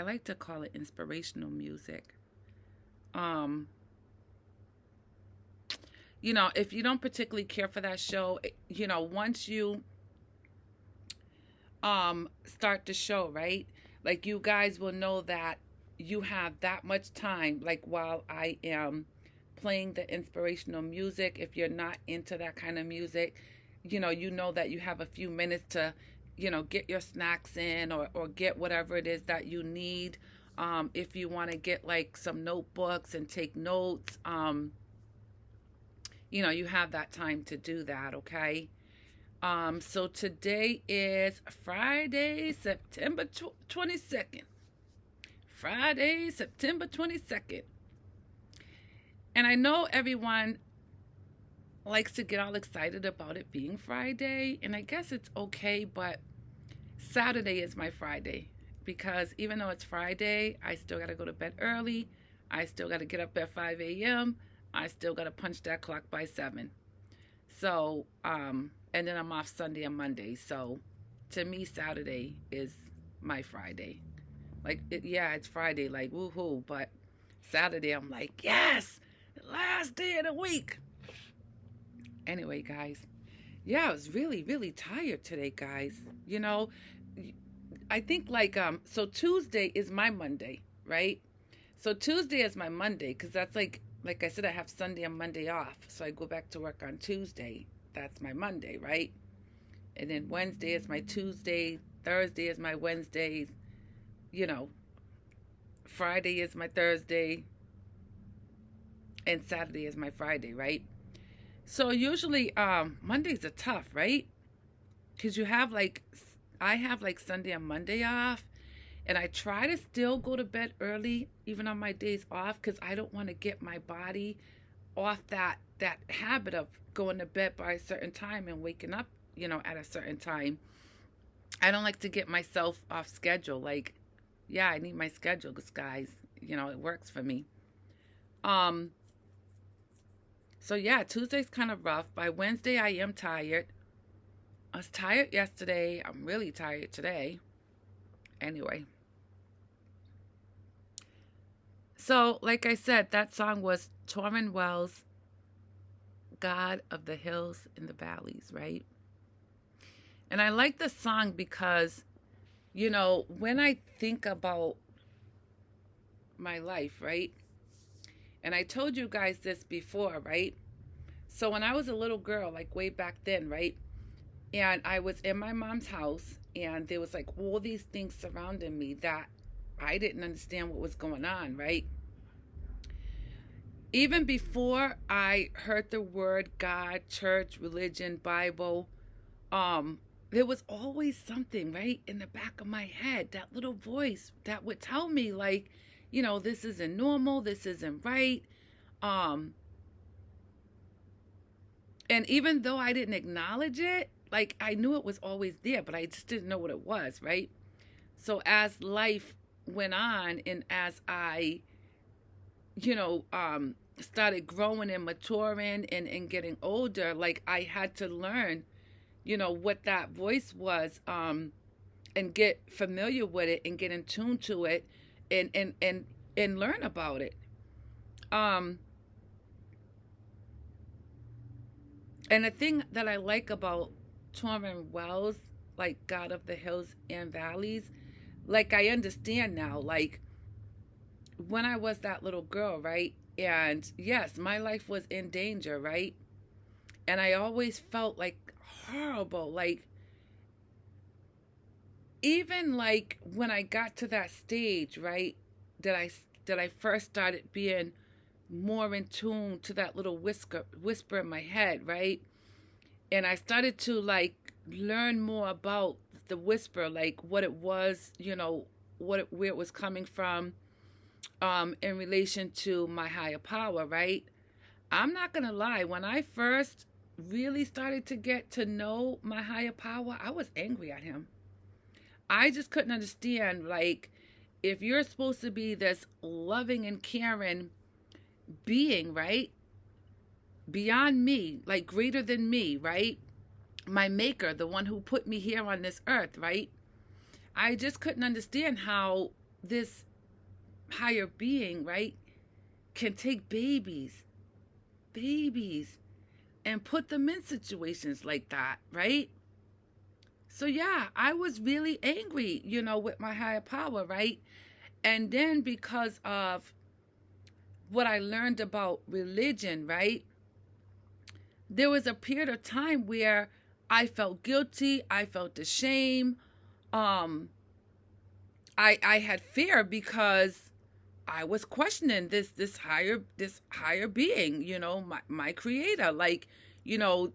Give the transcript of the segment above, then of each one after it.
I like to call it inspirational music. Um, if you don't particularly care for that show, once you start the show, right? Like you guys will know that you have that much time, like while I am playing the inspirational music. If you're not into that kind of music, you know that you have a few minutes to, get your snacks in, or get whatever it is that you need. If you want to get like some notebooks and take notes, you have that time to do that, okay? So today is Friday, September 22nd. Friday, September 22nd. And I know everyone likes to get all excited about it being Friday, and I guess it's okay, but Saturday is my Friday because even though it's Friday, I still got to go to bed early. I still got to get up at 5 a.m. I still got to punch that clock by 7. So, and then I'm off Sunday and Monday. So, to me, Saturday is my Friday. Like, yeah, it's Friday, like, woohoo. But Saturday, I'm like, yes, the last day of the week. Anyway, guys, yeah, I was really, really tired today, guys. I think so Tuesday is my Monday, right? So Tuesday is my Monday because that's like I said, I have Sunday and Monday off. So I go back to work on Tuesday. That's my Monday, right? And then Wednesday is my Tuesday. Thursday is my Wednesday. You know, Friday is my Thursday. And Saturday is my Friday, right? So usually Mondays are tough, right? Because I have like Sunday and Monday off. And I try to still go to bed early, even on my days off, because I don't want to get my body off that habit of going to bed by a certain time and waking up, at a certain time. I don't like to get myself off schedule. Like, yeah, I need my schedule, because guys, it works for me. Um, so yeah, Tuesday's kind of rough. By Wednesday, I am tired. I was tired yesterday. I'm really tired today. Anyway. So, like I said, that song was Torrin Wells, God of the Hills and the Valleys, right? And I like the song because, when I think about my life, right? And I told you guys this before, right? So when I was a little girl, like way back then, right? And I was in my mom's house, and there was like all these things surrounding me that I didn't understand what was going on, right? Even before I heard the word God, church, religion, Bible, um, there was always something, right, in the back of my head, that little voice that would tell me, like, this isn't normal, this isn't right. Um, and even though I didn't acknowledge it, like, I knew it was always there, but I just didn't know what it was, right? So as life went on, and as I started growing and maturing, and getting older, like I had to learn, what that voice was, and get familiar with it and get in tune to it, and learn about it. Um, and the thing that I like about Torrin Wells, like God of the Hills and Valleys, like I understand now, like when I was that little girl, right? And yes, my life was in danger, right? And I always felt like horrible. Like, even like when I got to that stage, right? That I first started being more in tune to that little whisper in my head, right? And I started to like learn more about the whisper, like what it was, where it was coming from, in relation to my higher power, right? I'm not going to lie. When I first really started to get to know my higher power, I was angry at him. I just couldn't understand, like, if you're supposed to be this loving and caring being, right? Beyond me, like greater than me, right? My maker, the one who put me here on this earth, right? I just couldn't understand how this higher being, right, can take babies, and put them in situations like that, right? So yeah, I was really angry, with my higher power, right? And then because of what I learned about religion, right? There was a period of time where I felt guilty, I felt ashamed, um I had fear because I was questioning this higher being, my creator, like, you know,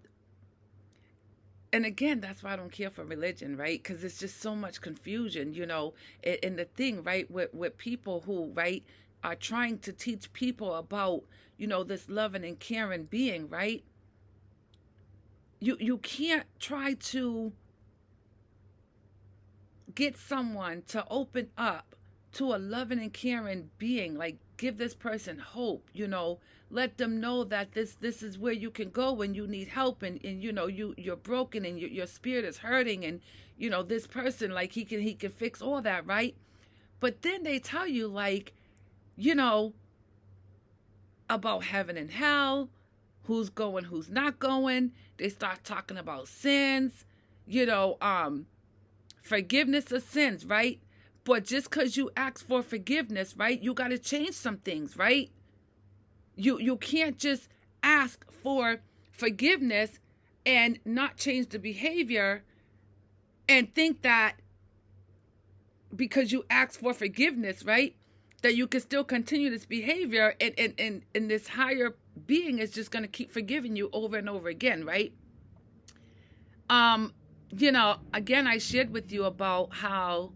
and again, that's why I don't care for religion, right? Because it's just so much confusion, in the thing, right, with people who, right, are trying to teach people about, this loving and caring being, right? You can't try to get someone to open up to a loving and caring being, like give this person hope, let them know that this is where you can go when you need help, and you're broken, and your spirit is hurting, and this person, like he can fix all that, right? But then they tell you, like, you know about heaven and hell, who's going, who's not going. They start talking about sins, you know forgiveness of sins, right? But just because you ask for forgiveness, right, you got to change some things, right? You can't just ask for forgiveness and not change the behavior and think that because you ask for forgiveness, right, that you can still continue this behavior, and this higher being is just going to keep forgiving you over and over again, right? Again, I shared with you about how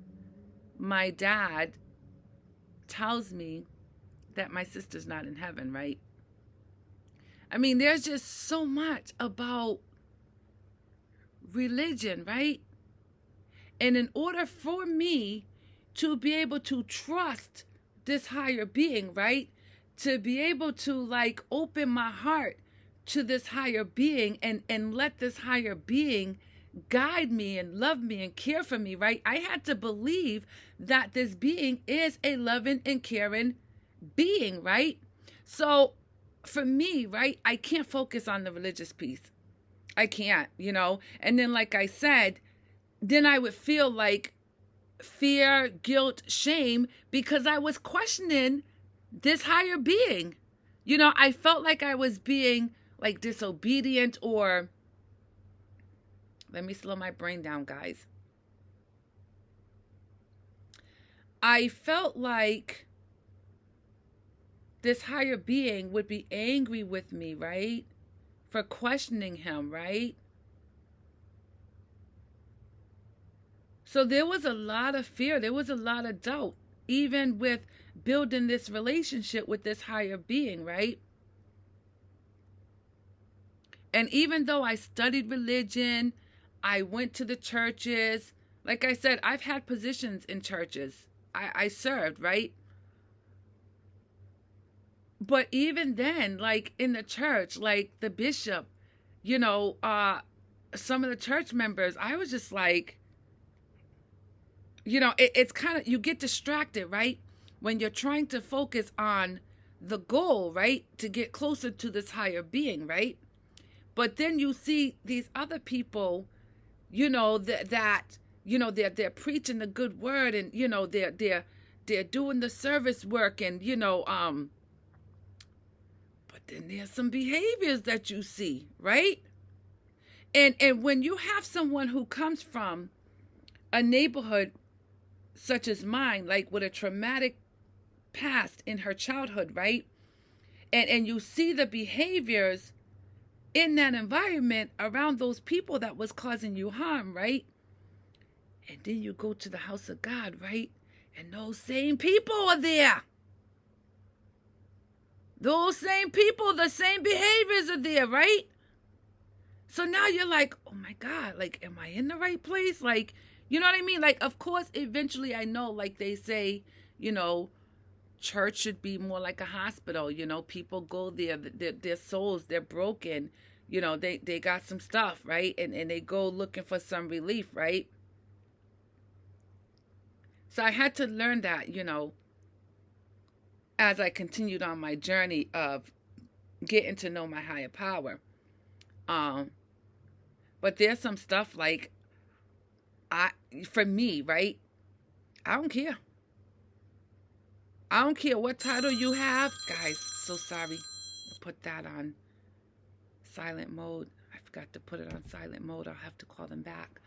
my dad tells me that my sister's not in heaven, right? I mean, there's just so much about religion, right? And in order for me to be able to trust this higher being, right? To be able to, like, open my heart to this higher being, and let this higher being guide me and love me and care for me, right? I had to believe that this being is a loving and caring being, right? So for me, right, I can't focus on the religious piece. I can't, And then, like I said, then I would feel like fear, guilt, shame, because I was questioning this higher being. I felt like I was being, like, disobedient, or let me slow my brain down, guys. I felt like this higher being would be angry with me, right? For questioning him, right? So there was a lot of fear. There was a lot of doubt, even with building this relationship with this higher being, right? And even though I studied religion, I went to the churches. Like I said, I've had positions in churches. I served, right? But even then, like in the church, like the bishop, some of the church members, I was just like, it's kind of, you get distracted, right? When you're trying to focus on the goal, right? To get closer to this higher being, right? But then you see these other people, they're preaching the good word, and they're doing the service work, and but then there's some behaviors that you see, right? And when you have someone who comes from a neighborhood such as mine, like with a traumatic past in her childhood, right? And you see the behaviors in that environment around those people that was causing you harm, right? And then you go to the house of God, right? And those same people are there. Those same people, the same behaviors are there, right? So now you're like, oh my God, like, am I in the right place? Like, you know what I mean? Like, of course, eventually I know, like they say, church should be more like a hospital. People go there, their souls, they're broken. They got some stuff, right? And they go looking for some relief, right? So I had to learn that, as I continued on my journey of getting to know my higher power. Um, but there's some stuff like I for me, right? I don't care. I don't care what title you have. Guys, so sorry. I put that on silent mode. I forgot to put it on silent mode. I'll have to call them back.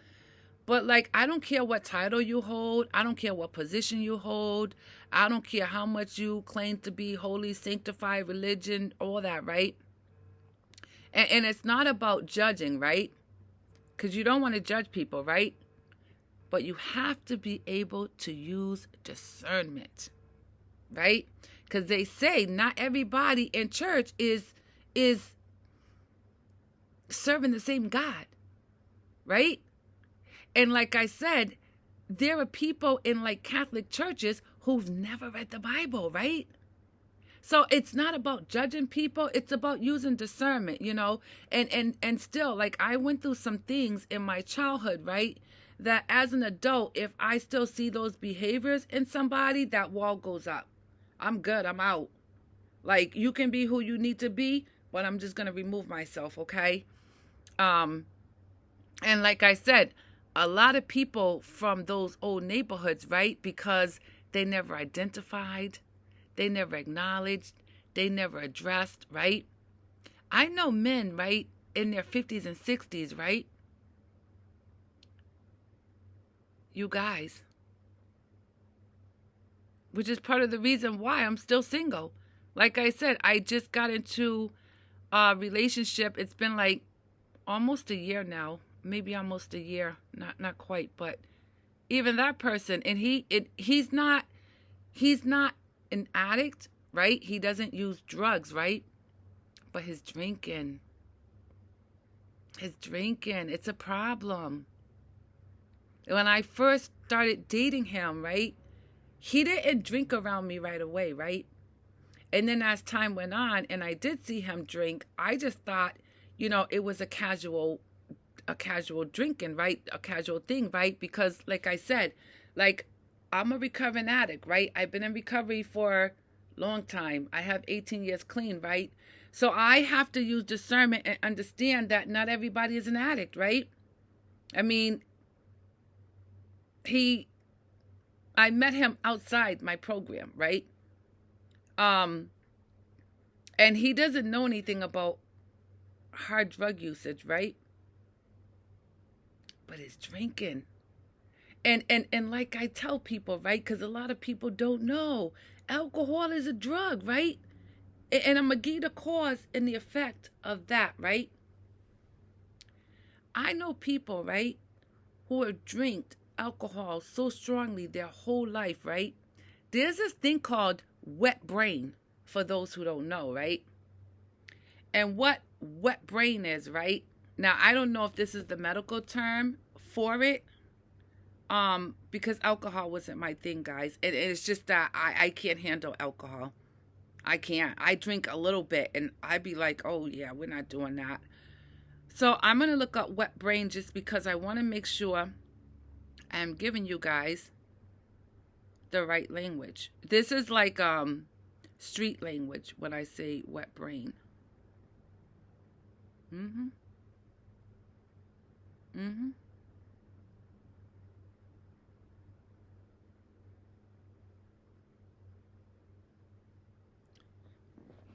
But like, I don't care what title you hold. I don't care what position you hold. I don't care how much you claim to be holy, sanctified, religion, all that, right? And it's not about judging, right? Because you don't want to judge people, right? But you have to be able to use discernment, right? Because they say not everybody in church is serving the same God, right? And like I said, there are people in like Catholic churches who've never read the Bible, right? So it's not about judging people, it's about using discernment, and still, like, I went through some things in my childhood, right? That as an adult, if I still see those behaviors in somebody, that wall goes up. I'm good, I'm out. Like, you can be who you need to be, but I'm just gonna remove myself, okay? And like I said, a lot of people from those old neighborhoods, right? Because they never identified, they never acknowledged, they never addressed, right? I know men, right, in their 50s and 60s, right? You guys, which is part of the reason why I'm still single. Like I said, I just got into a relationship. It's been like almost a year now, maybe almost a year, not quite, but even that person, and he's not an addict, right? He doesn't use drugs, right? But his drinking, it's a problem. When I first started dating him, right, he didn't drink around me right away, right? And then as time went on and I did see him drink, I just thought, it was a casual drinking, right? A casual thing, right? Because like I said, like, I'm a recovering addict, right? I've been in recovery for a long time. I have 18 years clean, right? So I have to use discernment and understand that not everybody is an addict, right? I mean, I met him outside my program, right? And he doesn't know anything about hard drug usage, right? But it's drinking. And like I tell people, right? Because a lot of people don't know. Alcohol is a drug, right? And I'm going to give you the cause and the effect of that, right? I know people, right, who have drank alcohol so strongly their whole life, right? There's this thing called wet brain, for those who don't know, right? And what wet brain is, right? Now, I don't know if this is the medical term for it, because alcohol wasn't my thing, guys. It's just that I can't handle alcohol. I can't. I drink a little bit and I'd be like, oh yeah, we're not doing that. So I'm going to look up wet brain just because I want to make sure I'm giving you guys the right language. This is like street language when I say wet brain. Mm-hmm. Mm-hmm.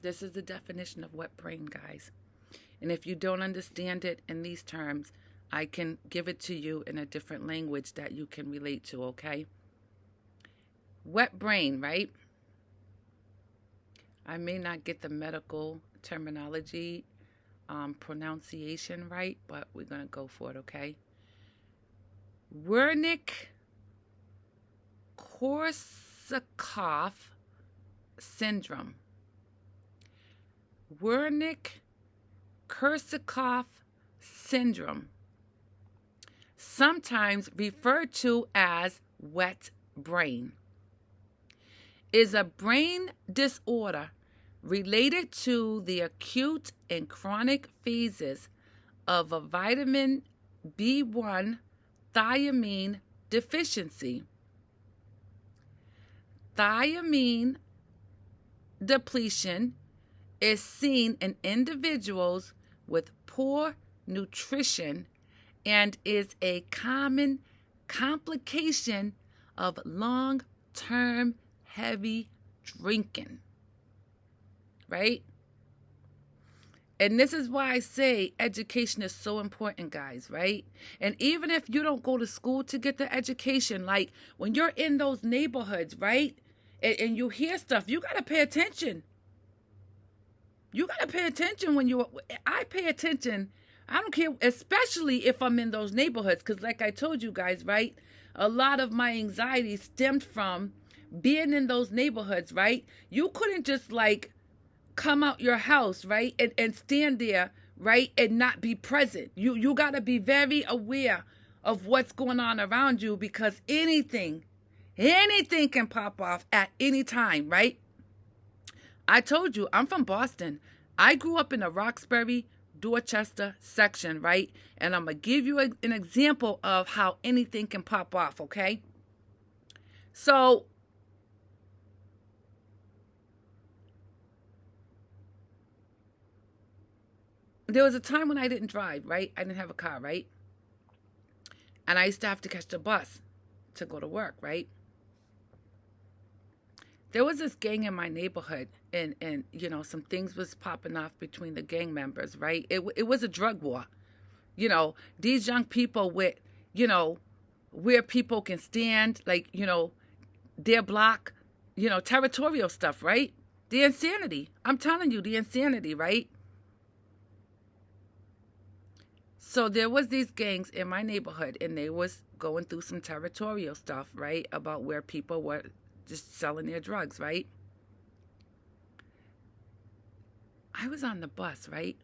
This is the definition of wet brain, guys. And if you don't understand it in these terms, I can give it to you in a different language that you can relate to, okay? Wet brain, right? I may not get the medical terminology, pronunciation right, but we're going to go for it, okay? Wernicke-Korsakoff syndrome. Wernicke-Korsakoff syndrome, sometimes referred to as wet brain, is a brain disorder related to the acute and chronic phases of a vitamin B1 thiamine deficiency. thiamine depletion is seen in individuals with poor nutrition and is a common complication of long-term heavy drinking, right? And this is why I say education is so important, guys, right? And even if you don't go to school to get the education, like when you're in those neighborhoods, right? And you hear stuff, you got to pay attention. You got to pay attention I pay attention. I don't care, especially if I'm in those neighborhoods. Because like I told you guys, right? A lot of my anxiety stemmed from being in those neighborhoods, right? You couldn't just like come out your house, right? And stand there, right? And not be present. You got to be very aware of what's going on around you, because anything can pop off at any time, right? I told you, I'm from Boston. I grew up in the Roxbury, Dorchester section, right? And I'm going to give you an example of how anything can pop off, okay? So, there was a time when I didn't drive, right? I didn't have a car, right? And I used to have to catch the bus to go to work, right? There was this gang in my neighborhood, and you know, some things was popping off between the gang members, right? It was a drug war. You know, these young people with, you know, where people can stand, like, you know, their block, you know, territorial stuff, right? The insanity. I'm telling you, the insanity, right? So there was these gangs in my neighborhood, and they was going through some territorial stuff, right? About where people were just selling their drugs, right? I was on the bus, right?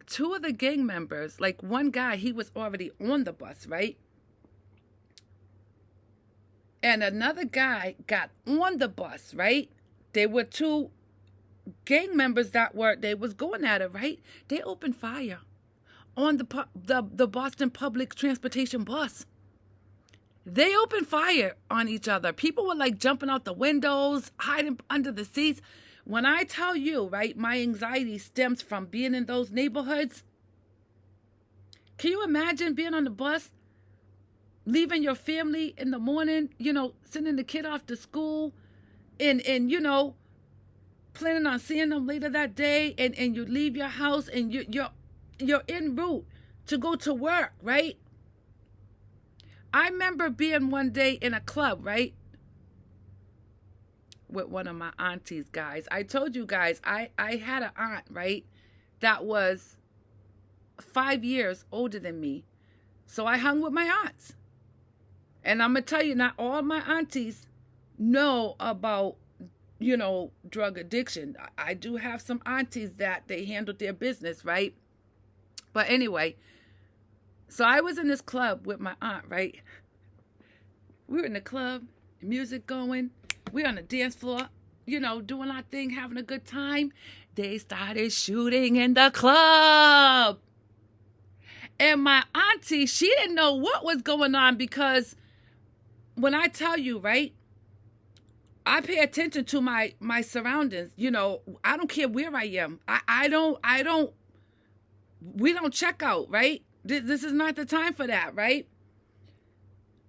Two of the gang members, like one guy, he was already on the bus, right? And another guy got on the bus, right? They were two gang members they was going at it, right? They opened fire on the Boston Public Transportation bus. They opened fire on each other. People were like jumping out the windows, hiding under the seats. When I tell you, right, my anxiety stems from being in those neighborhoods. Can you imagine being on the bus, leaving your family in the morning, you know, sending the kid off to school, and you know, planning on seeing them later that day, and you leave your house and you're en route to go to work, right? I remember being one day in a club, right, with one of my aunties, guys. I told you guys, I had an aunt, right, that was 5 years older than me. So I hung with my aunts. And I'm going to tell you, not all my aunties know about, you know, drug addiction. I do have some aunties that they handled their business, right? But anyway, so I was in this club with my aunt, right? We were in the club, music going. We're on the dance floor, you know, doing our thing, having a good time. They started shooting in the club. And my auntie, she didn't know what was going on, because when I tell you, right, I pay attention to my surroundings. You know, I don't care where I am. We don't check out, right? This is not the time for that, right?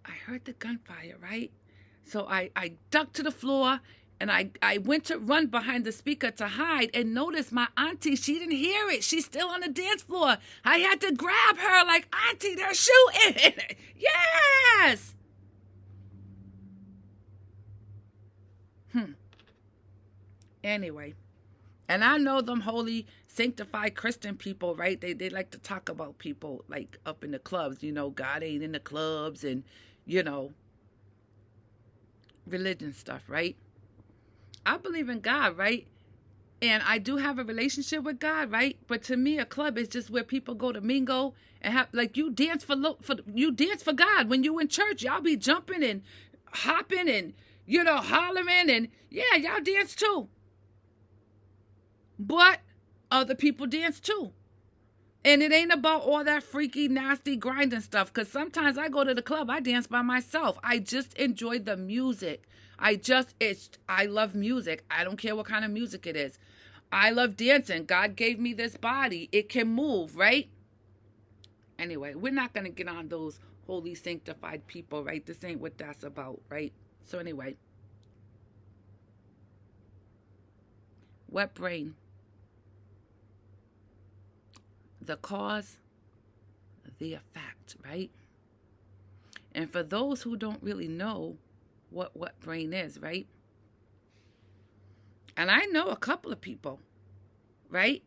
I heard the gunfire, right? So I ducked to the floor, and I went to run behind the speaker to hide, and noticed my auntie, she didn't hear it. She's still on the dance floor. I had to grab her like, Auntie, they're shooting. Yes. Anyway, and I know them holy, sanctified Christian people, right? They like to talk about people like up in the clubs, you know, God ain't in the clubs, and, you know, religion stuff, right? I believe in God, right? And I do have a relationship with God, right? But to me, a club is just where people go to mingle and have, like, you dance for God. When you in church, y'all be jumping and hopping and, you know, hollering, and yeah, y'all dance too. But other people dance too. And it ain't about all that freaky, nasty, grinding stuff. Because sometimes I go to the club, I dance by myself. I just enjoy the music. I love music. I don't care what kind of music it is. I love dancing. God gave me this body. It can move, right? Anyway, we're not going to get on those holy, sanctified people, right? This ain't what that's about, right? So anyway, wet brain. The cause, the effect, right? And for those who don't really know what wet brain is, right? And I know a couple of people, right?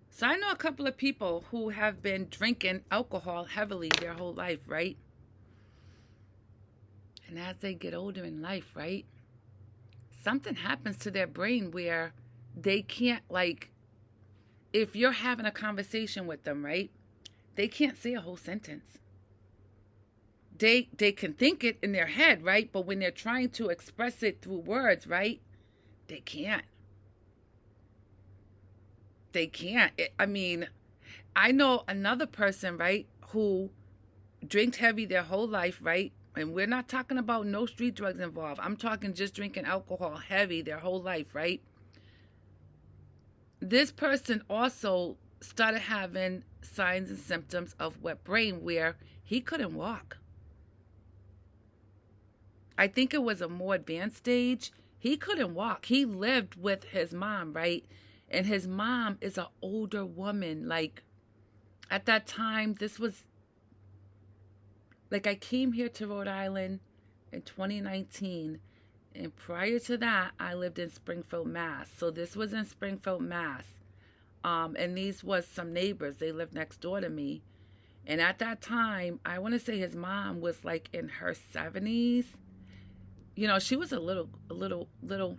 So I know a couple of people who have been drinking alcohol heavily their whole life, right? And as they get older in life, right? Something happens to their brain where they can't, like, if you're having a conversation with them, right? They can't say a whole sentence. They can think it in their head, right? But when they're trying to express it through words, right? They can't. They can't. I know another person, right, who drank heavy their whole life, right? And we're not talking about no street drugs involved. I'm talking just drinking alcohol heavy their whole life, right? This person also started having signs and symptoms of wet brain where he couldn't walk. I think it was a more advanced stage. He couldn't walk. He lived with his mom, right? And his mom is an older woman. Like, at that time, this was, like, I came here to Rhode Island in 2019. And prior to that, I lived in Springfield, Mass. So this was in Springfield, Mass. And these was some neighbors. They lived next door to me. And at that time, I want to say his mom was like in her 70s. You know, she was a little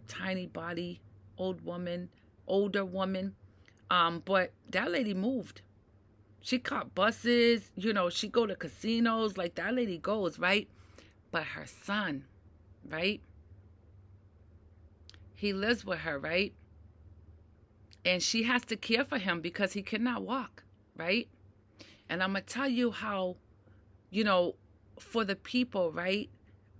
tiny body, older woman. But that lady moved. She caught buses, you know, she go to casinos, like that lady goes, right? But her son, right? He lives with her, right? And she has to care for him because he cannot walk, right? And I'm going to tell you how, you know, for the people, right?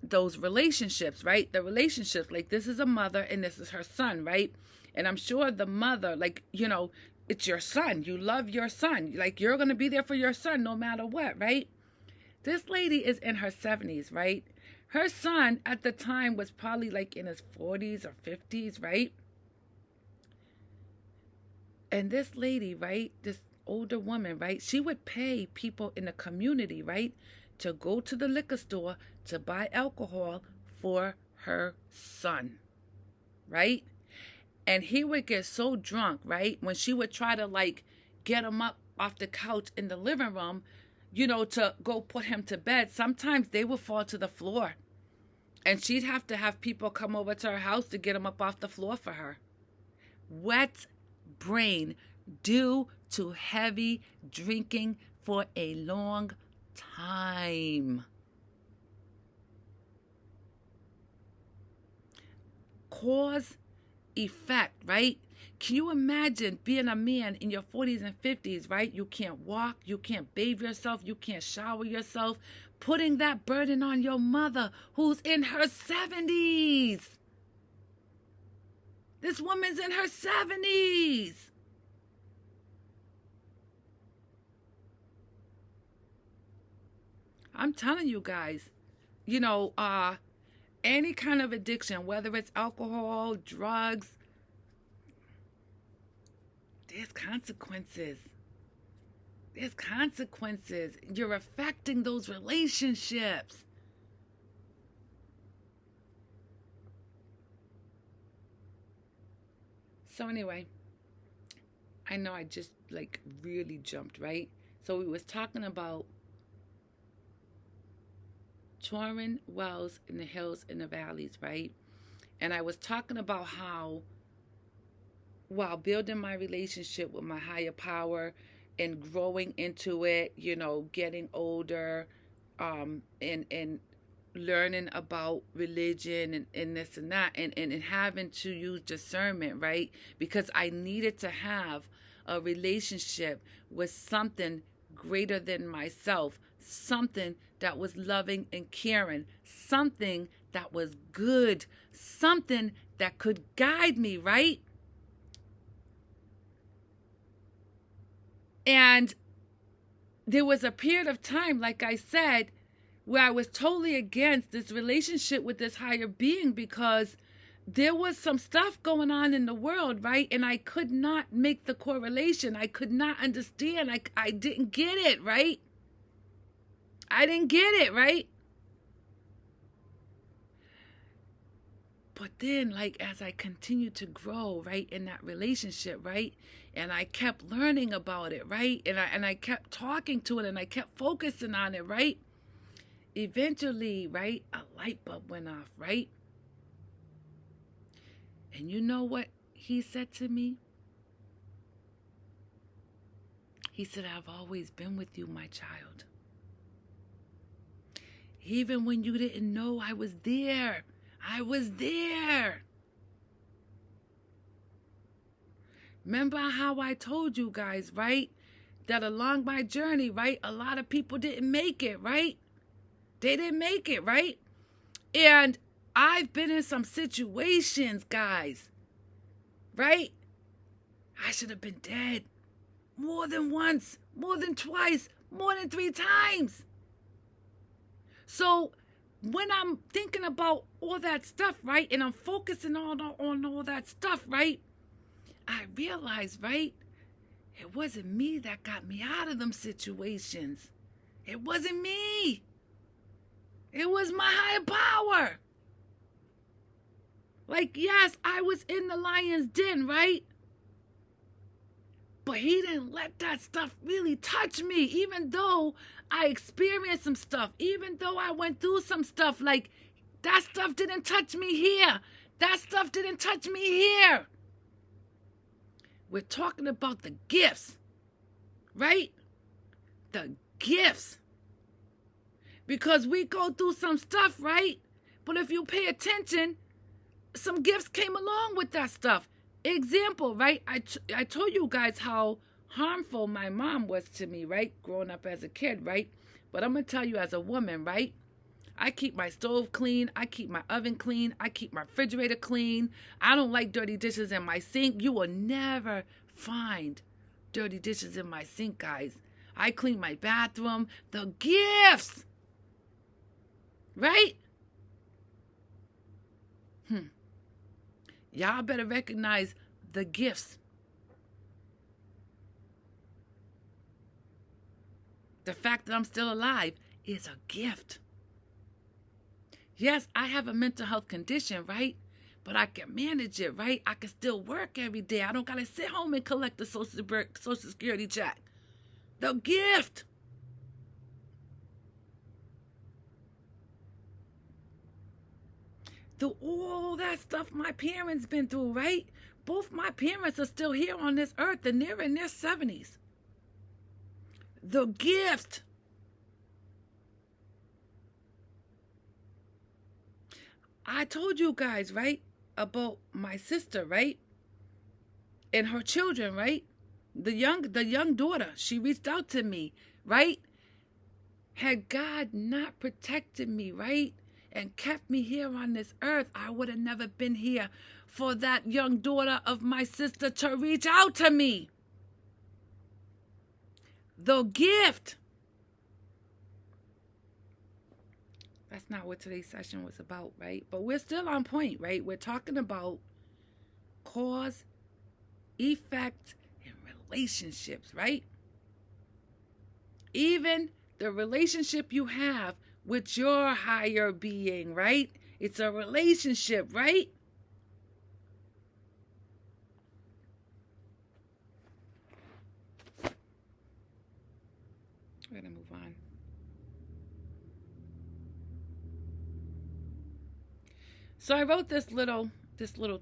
Those relationships, right? The relationships, like this is a mother and this is her son, right? And I'm sure the mother, like, you know, it's your son. You love your son. Like, you're going to be there for your son no matter what, right? This lady is in her 70s, right? Her son at the time was probably like in his 40s or 50s, right? And this lady, right, this older woman, right, she would pay people in the community, right, to go to the liquor store to buy alcohol for her son, right? And he would get so drunk, right, when she would try to, like, get him up off the couch in the living room, you know, to go put him to bed, sometimes they would fall to the floor. And she'd have to have people come over to her house to get him up off the floor for her. Wet brain due to heavy drinking for a long time. Cause, effect, right? Can you imagine being a man in your 40s and 50s, right? You can't walk, you can't bathe yourself, you can't shower yourself, putting that burden on your mother who's in her 70s. This woman's in her 70s. I'm telling you guys, you know, any kind of addiction, whether it's alcohol, drugs, there's consequences. There's consequences. You're affecting those relationships. So anyway, I know I just like really jumped, right? So we was talking about touring wells in the hills and the valleys, right? And I was talking about how while building my relationship with my higher power and growing into it, you know, getting older, and learning about religion and this and that, and having to use discernment, right? Because I needed to have a relationship with something greater than myself, something that was loving and caring, something that was good, something that could guide me, right? And there was a period of time, like I said, where I was totally against this relationship with this higher being because there was some stuff going on in the world, right? And I could not make the correlation. I could not understand. I didn't get it, right? I didn't get it, right? But then, like, as I continued to grow, right, in that relationship, right, and I kept learning about it, right, and I kept talking to it, and I kept focusing on it, right, eventually, right, a light bulb went off, right? And you know what he said to me? He said, I've always been with you, my child. Even when you didn't know I was there. I was there. Remember how I told you guys, right? That along my journey, right? A lot of people didn't make it, right? They didn't make it, right? And I've been in some situations, guys, right? I should have been dead more than once, more than twice, more than 3 times. So when I'm thinking about all that stuff, right, and I'm focusing on all that stuff, right, I realize, right, it wasn't me that got me out of them situations. It wasn't me. It was my higher power. Like, yes, I was in the lion's den, right? But he didn't let that stuff really touch me, even though I experienced some stuff, even though I went through some stuff. Like, that stuff didn't touch me here. That stuff didn't touch me here. We're talking about the gifts, right? The gifts. Because we go through some stuff, right? But if you pay attention, some gifts came along with that stuff. Example, right? I told you guys how harmful my mom was to me, right? Growing up as a kid, right? But I'm going to tell you as a woman, right? I keep my stove clean. I keep my oven clean. I keep my refrigerator clean. I don't like dirty dishes in my sink. You will never find dirty dishes in my sink, guys. I clean my bathroom. The gifts, right? Y'all better recognize the gifts. The fact that I'm still alive is a gift. Yes, I have a mental health condition, right? But I can manage it, right? I can still work every day. I don't got to sit home and collect the Social Security check. The gift. Through all that stuff my parents been through, right? Both my parents are still here on this earth and they're in their 70s. The gift. I told you guys, right, about my sister, right? And her children, right? The young daughter, she reached out to me, right? Had God not protected me, right? And kept me here on this earth, I would have never been here for that young daughter of my sister to reach out to me. The gift. That's not what today's session was about, right? But we're still on point, right? We're talking about cause, effect, and relationships, right? Even the relationship you have with your higher being, right? It's a relationship, right? We're gonna move on. So I wrote this little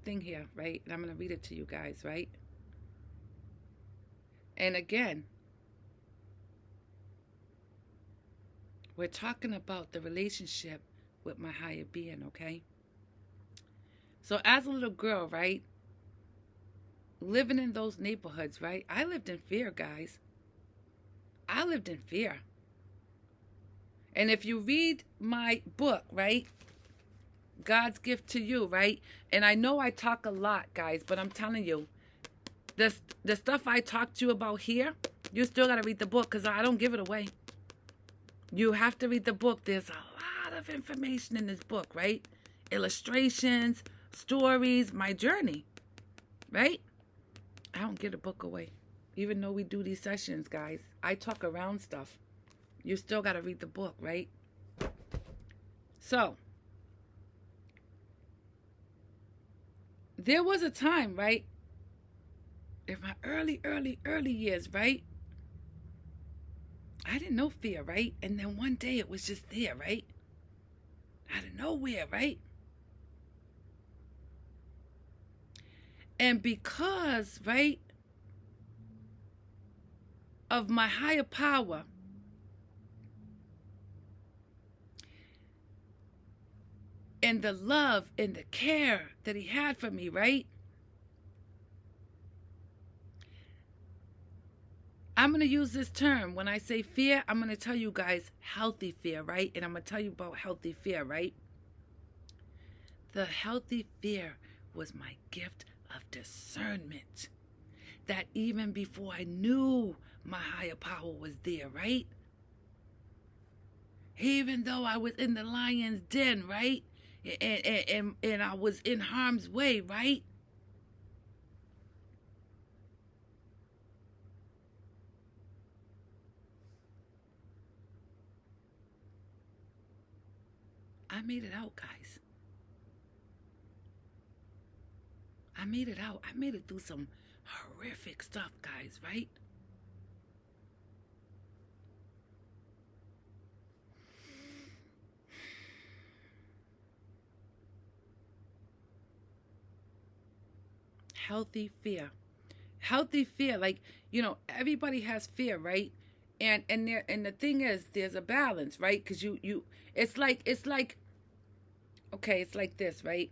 thing here, right? And I'm gonna read it to you guys, right? And again, we're talking about the relationship with my higher being, okay? So as a little girl, right, living in those neighborhoods, right, I lived in fear, guys. I lived in fear. And if you read my book, right, God's Gift to You, right, and I know I talk a lot, guys, but I'm telling you, the stuff I talk to you about here, you still got to read the book because I don't give it away. You have to read the book. There's a lot of information in this book, right? Illustrations, stories, my journey, right? I don't give the book away. Even though we do these sessions, guys, I talk around stuff. You still got to read the book, right? So, there was a time, right, in my early years, right, I didn't know fear, right? And then one day it was just there, right? Out of nowhere, right? And because, right, of my higher power, and the love and the care that he had for me, right? I'm going to use this term. When I say fear, I'm going to tell you guys healthy fear, right? And I'm going to tell you about healthy fear, right? The healthy fear was my gift of discernment. That even before I knew my higher power was there, right? Even though I was in the lion's den, right? And I was in harm's way, right? I made it out, guys. I made it out. I made it through some horrific stuff, guys, right? Healthy fear. Healthy fear, like, everybody has fear, right? And the thing is, there's a balance, right? Because it's like okay, it's like this, right?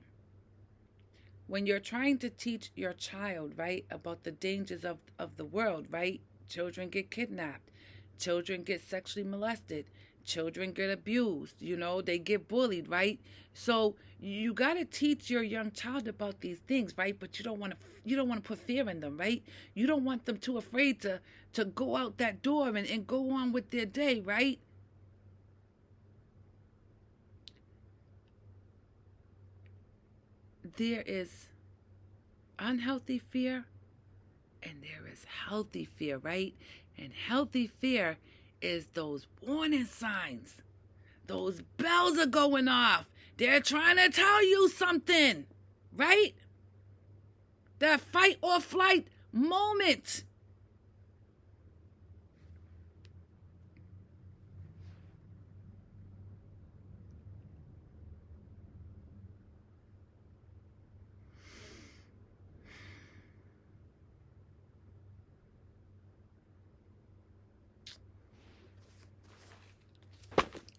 When you're trying to teach your child, right, about the dangers of the world, right? Children get kidnapped, children get sexually molested, children get abused, they get bullied, right? So you got to teach your young child about these things, right? But you don't want to put fear in them, right? You don't want them too afraid to go out that door and go on with their day, right? There is unhealthy fear and there is healthy fear, right? And healthy fear is those warning signs. Those bells are going off. They're trying to tell you something, right? That fight or flight moment.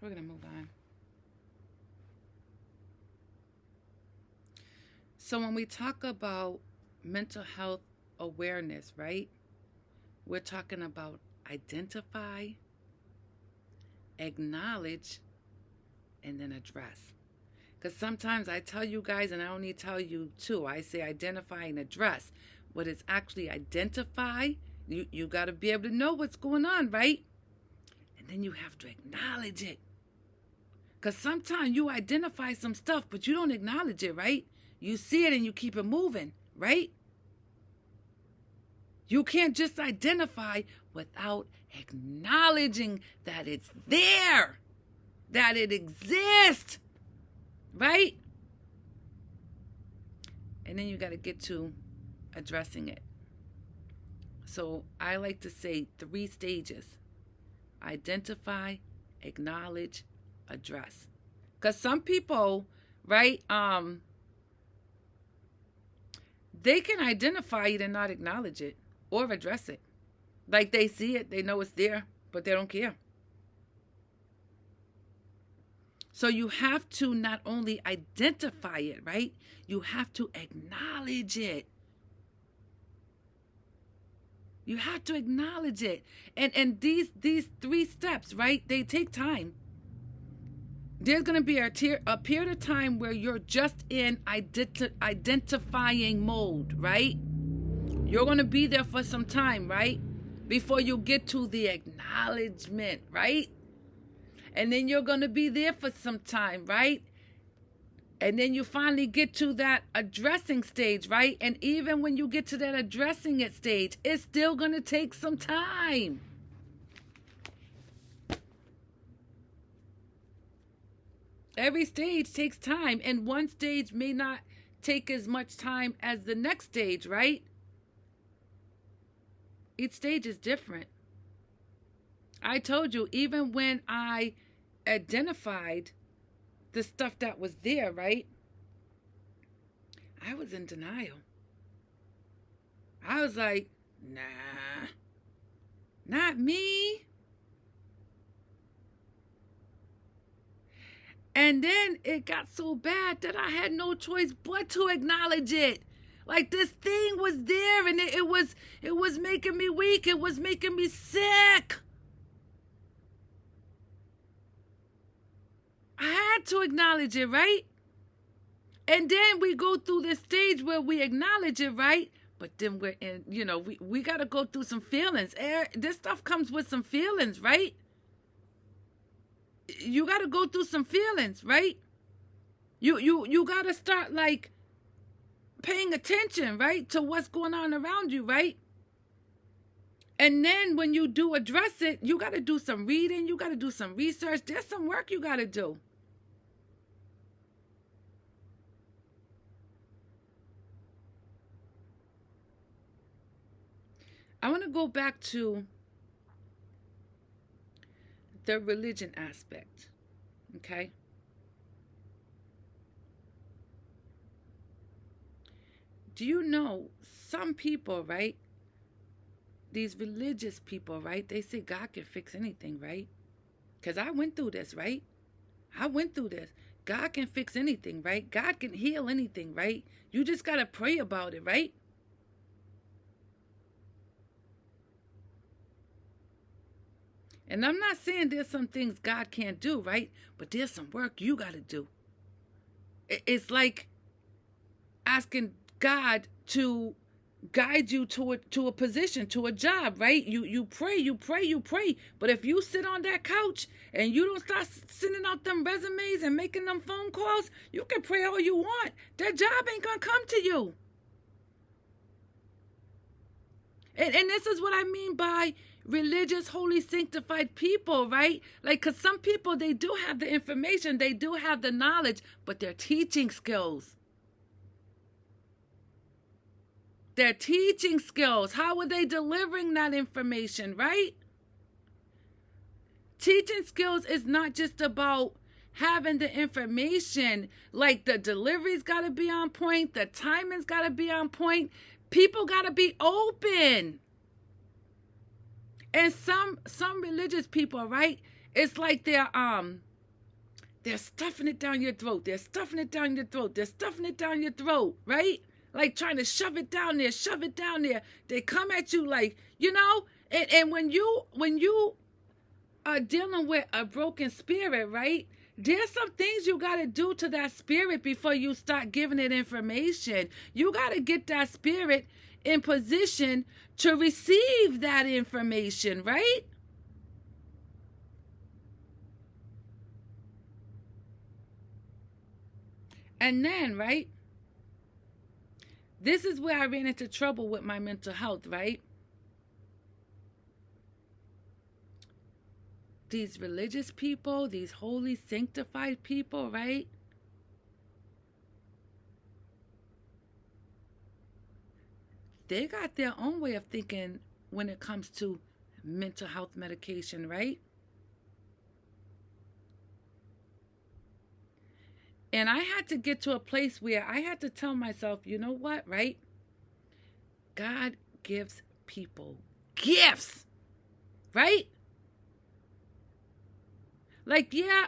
We're going to move on. So when we talk about mental health awareness, right? We're talking about identify, acknowledge, and then address. Because sometimes I tell you guys, and I only tell you too, I say identify and address. What is actually identify, you got to be able to know what's going on, right? And then you have to acknowledge it. Because sometimes you identify some stuff, but you don't acknowledge it, right? You see it and you keep it moving, right? You can't just identify without acknowledging that it's there, that it exists, right? And then you got to get to addressing it. So I like to say 3 stages: identify, acknowledge, address. Because some people, right, they can identify it and not acknowledge it or address it. Like they see it, they know it's there, but they don't care. So you have to not only identify it, right? You have to acknowledge it. You have to acknowledge it. And these 3 steps, right? They take time. There's going to be a period of time where you're just in identifying mode, right? You're going to be there for some time, right? Before you get to the acknowledgement, right? And then you're going to be there for some time, right? And then you finally get to that addressing stage, right? And even when you get to that addressing it stage, it's still going to take some time. Every stage takes time, and one stage may not take as much time as the next stage, right? Each stage is different. I told you, even when I identified the stuff that was there, right? I was in denial. I was like, nah, not me. And then it got so bad that I had no choice but to acknowledge it. Like, this thing was there, and it was making me weak. It was making me sick. I had to acknowledge it, right? And then we go through this stage where we acknowledge it, right? But then we're in, we got to go through some feelings. This stuff comes with some feelings, right? You got to go through some feelings, right? You got to start, like, paying attention, right, to what's going on around you, right? And then when you do address it, you got to do some reading. You got to do some research. There's some work you got to do. I want to go back to the religion aspect, okay? Do you know some people, right? These religious people, right? They say God can fix anything, right? Because I went through this, right? I went through this. God can fix anything, right? God can heal anything, right? You just got to pray about it, right? And I'm not saying there's some things God can't do, right? But there's some work you got to do. It's like asking God to guide you to a position, to a job, right? You pray. But if you sit on that couch and you don't start sending out them resumes and making them phone calls, you can pray all you want. That job ain't going to come to you. And this is what I mean by religious, holy, sanctified people, right? Like, because some people, they do have the information, they do have the knowledge, but their teaching skills. Their teaching skills. How are they delivering that information, right? Teaching skills is not just about having the information. Like, the delivery's got to be on point. The timing's got to be on point. People got to be open. And some religious people, right? It's like they're stuffing it down your throat. They're stuffing it down your throat. They're stuffing it down your throat, right? Like trying to shove it down there. They come at you like, and when you are dealing with a broken spirit, right? There's some things you got to do to that spirit before you start giving it information. You got to get that spirit in position to receive that information, right? And then, right? This is where I ran into trouble with my mental health, right? These religious people, these holy, sanctified people, right? They got their own way of thinking when it comes to mental health medication, right? And I had to get to a place where I had to tell myself, you know what, right? God gives people gifts, right? Like, yeah,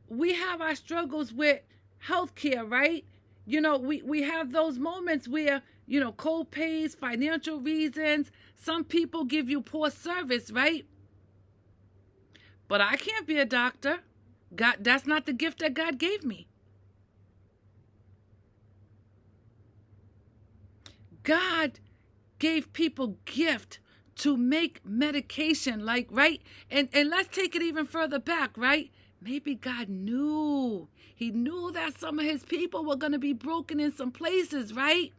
we have our struggles with healthcare, right? We have those moments where, co-pays, financial reasons, some people give you poor service, right? But I can't be a doctor. God, that's not the gift that God gave me. God gave people gift to make medication, like, right? And let's take it even further back, right? Maybe God knew. He knew that some of his people were going to be broken in some places, right?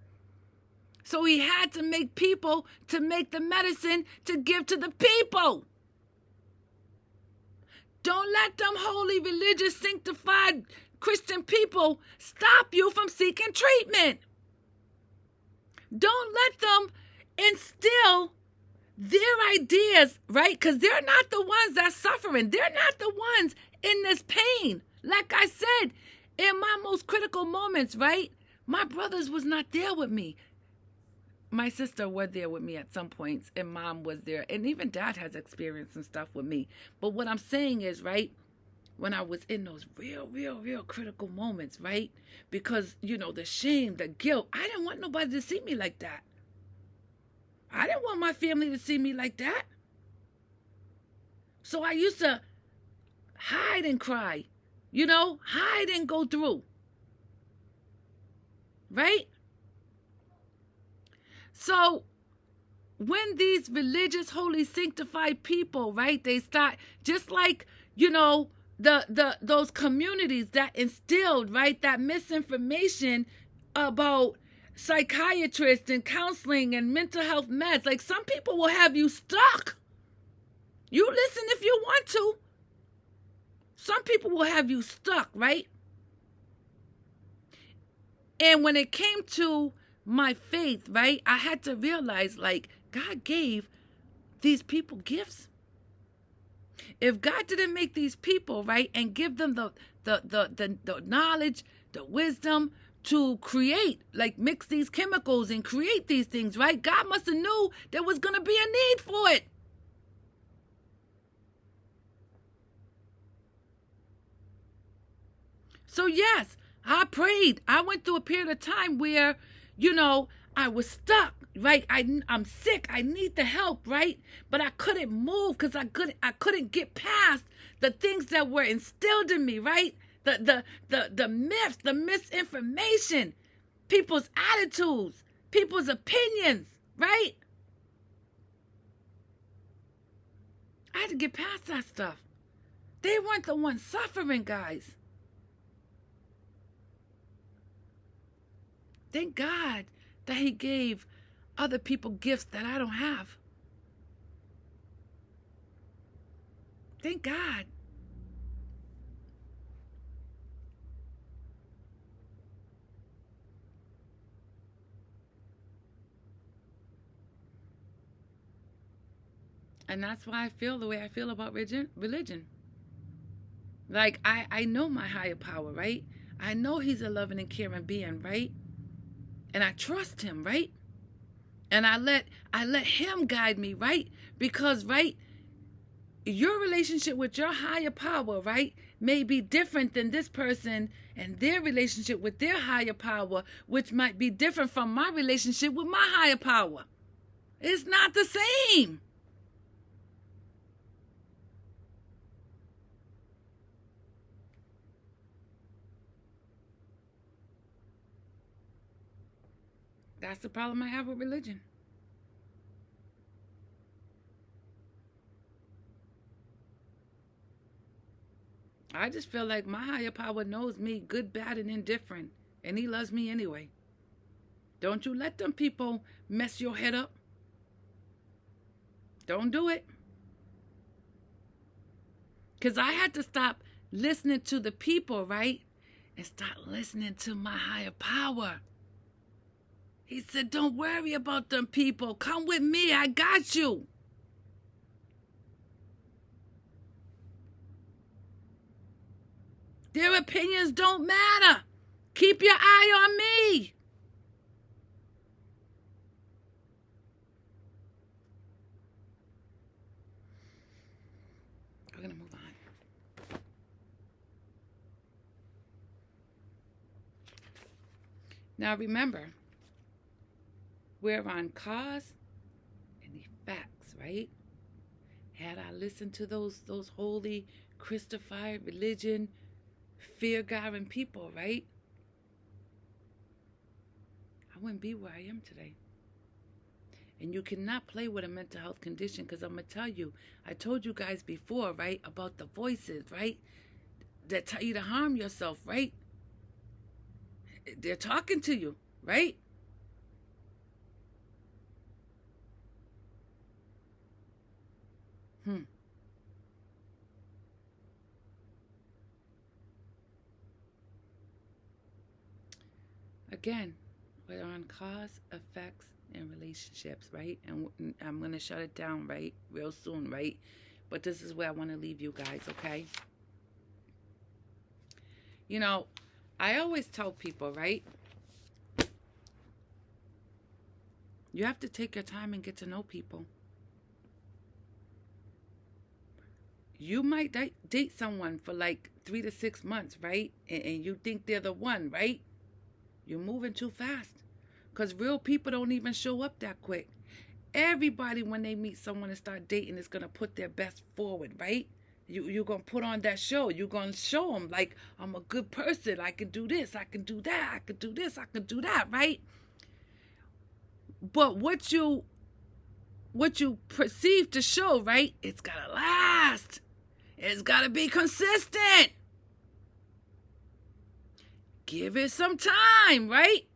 So he had to make people to make the medicine to give to the people. Don't let them holy, religious, sanctified Christian people stop you from seeking treatment. Don't let them instill their ideas, right? Because they're not the ones that's suffering. They're not the ones in this pain. Like I said, in my most critical moments, right? My brothers was not there with me. My sister was there with me at some points, and mom was there. And even dad has experienced some stuff with me. But what I'm saying is, right, when I was in those real critical moments, right? Because, the shame, the guilt, I didn't want nobody to see me like that. I didn't want my family to see me like that. So I used to hide and cry, hide and go through. Right? So when these religious, holy, sanctified people, right, they start just like, those communities that instilled, right, that misinformation about psychiatrists and counseling and mental health meds. Like, some people will have you stuck. You listen if you want to. Some people will have you stuck, right? And when it came to my faith, right, I had to realize, like, God gave these people gifts. If God didn't make these people, right, and give them the knowledge, the wisdom to create, like, mix these chemicals and create these things, right, God must have knew there was going to be a need for it. So yes, I prayed. I went through a period of time where, I was stuck, right? I'm sick. I need the help, right? But I couldn't move because I couldn't get past the things that were instilled in me, right? The myths, the misinformation, people's attitudes, people's opinions, right? I had to get past that stuff. They weren't the ones suffering, guys. Thank God that he gave other people gifts that I don't have. Thank God. And that's why I feel the way I feel about religion. Like, I know my higher power, right? I know he's a loving and caring being, right? And I trust him, right? And I let him guide me, right? Because, right, your relationship with your higher power, right, may be different than this person and their relationship with their higher power, which might be different from my relationship with my higher power. It's not the same. That's the problem I have with religion. I just feel like my higher power knows me good, bad, and indifferent, and he loves me anyway. Don't you let them people mess your head up. Don't do it. Because I had to stop listening to the people, right? And start listening to my higher power. He said, don't worry about them people. Come with me. I got you. Their opinions don't matter. Keep your eye on me. We're going to move on. Now remember, we're on cause and effects, right? Had I listened to those holy Christified religion, fear-God people, right? I wouldn't be where I am today. And you cannot play with a mental health condition, because I'm going to tell you, I told you guys before, right, about the voices, right, that tell you to harm yourself, right? They're talking to you, right? Again, we're on cause, effects, and relationships, right? And I'm going to shut it down, right, real soon, right? But this is where I want to leave you guys, okay? You know, I always tell people, right? You have to take your time and get to know people. You might date someone for like 3 to 6 months, right? And you think they're the one, right? You're moving too fast. Because real people don't even show up that quick. Everybody, when they meet someone and start dating, is going to put their best forward, right? You're going to put on that show. You're going to show them, like, I'm a good person. I can do this. I can do that. I can do this. I can do that, right? But what you perceive to show, right, it's got to last. It's got to be consistent. Give it some time, right?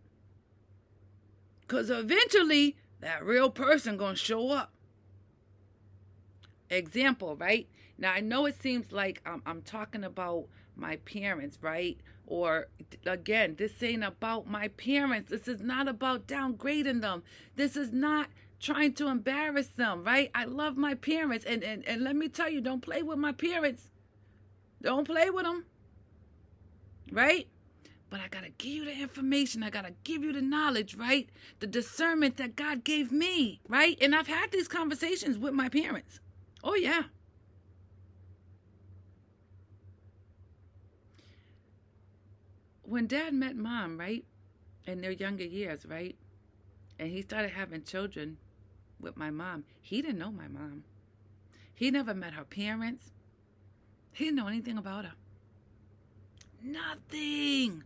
Because eventually, that real person going to show up. Example, right? Now, I know it seems like I'm talking about my parents, right? Or, again, this ain't about my parents. This is not about downgrading them. This is not trying to embarrass them, right? I love my parents. And let me tell you, don't play with my parents. Don't play with them, right? But I got to give you the information. I got to give you the knowledge, right? The discernment that God gave me, right? And I've had these conversations with my parents. Oh, yeah. When Dad met Mom, right, in their younger years, right, and he started having children with my mom, he didn't know my mom. He never met her parents. He didn't know anything about her. Nothing.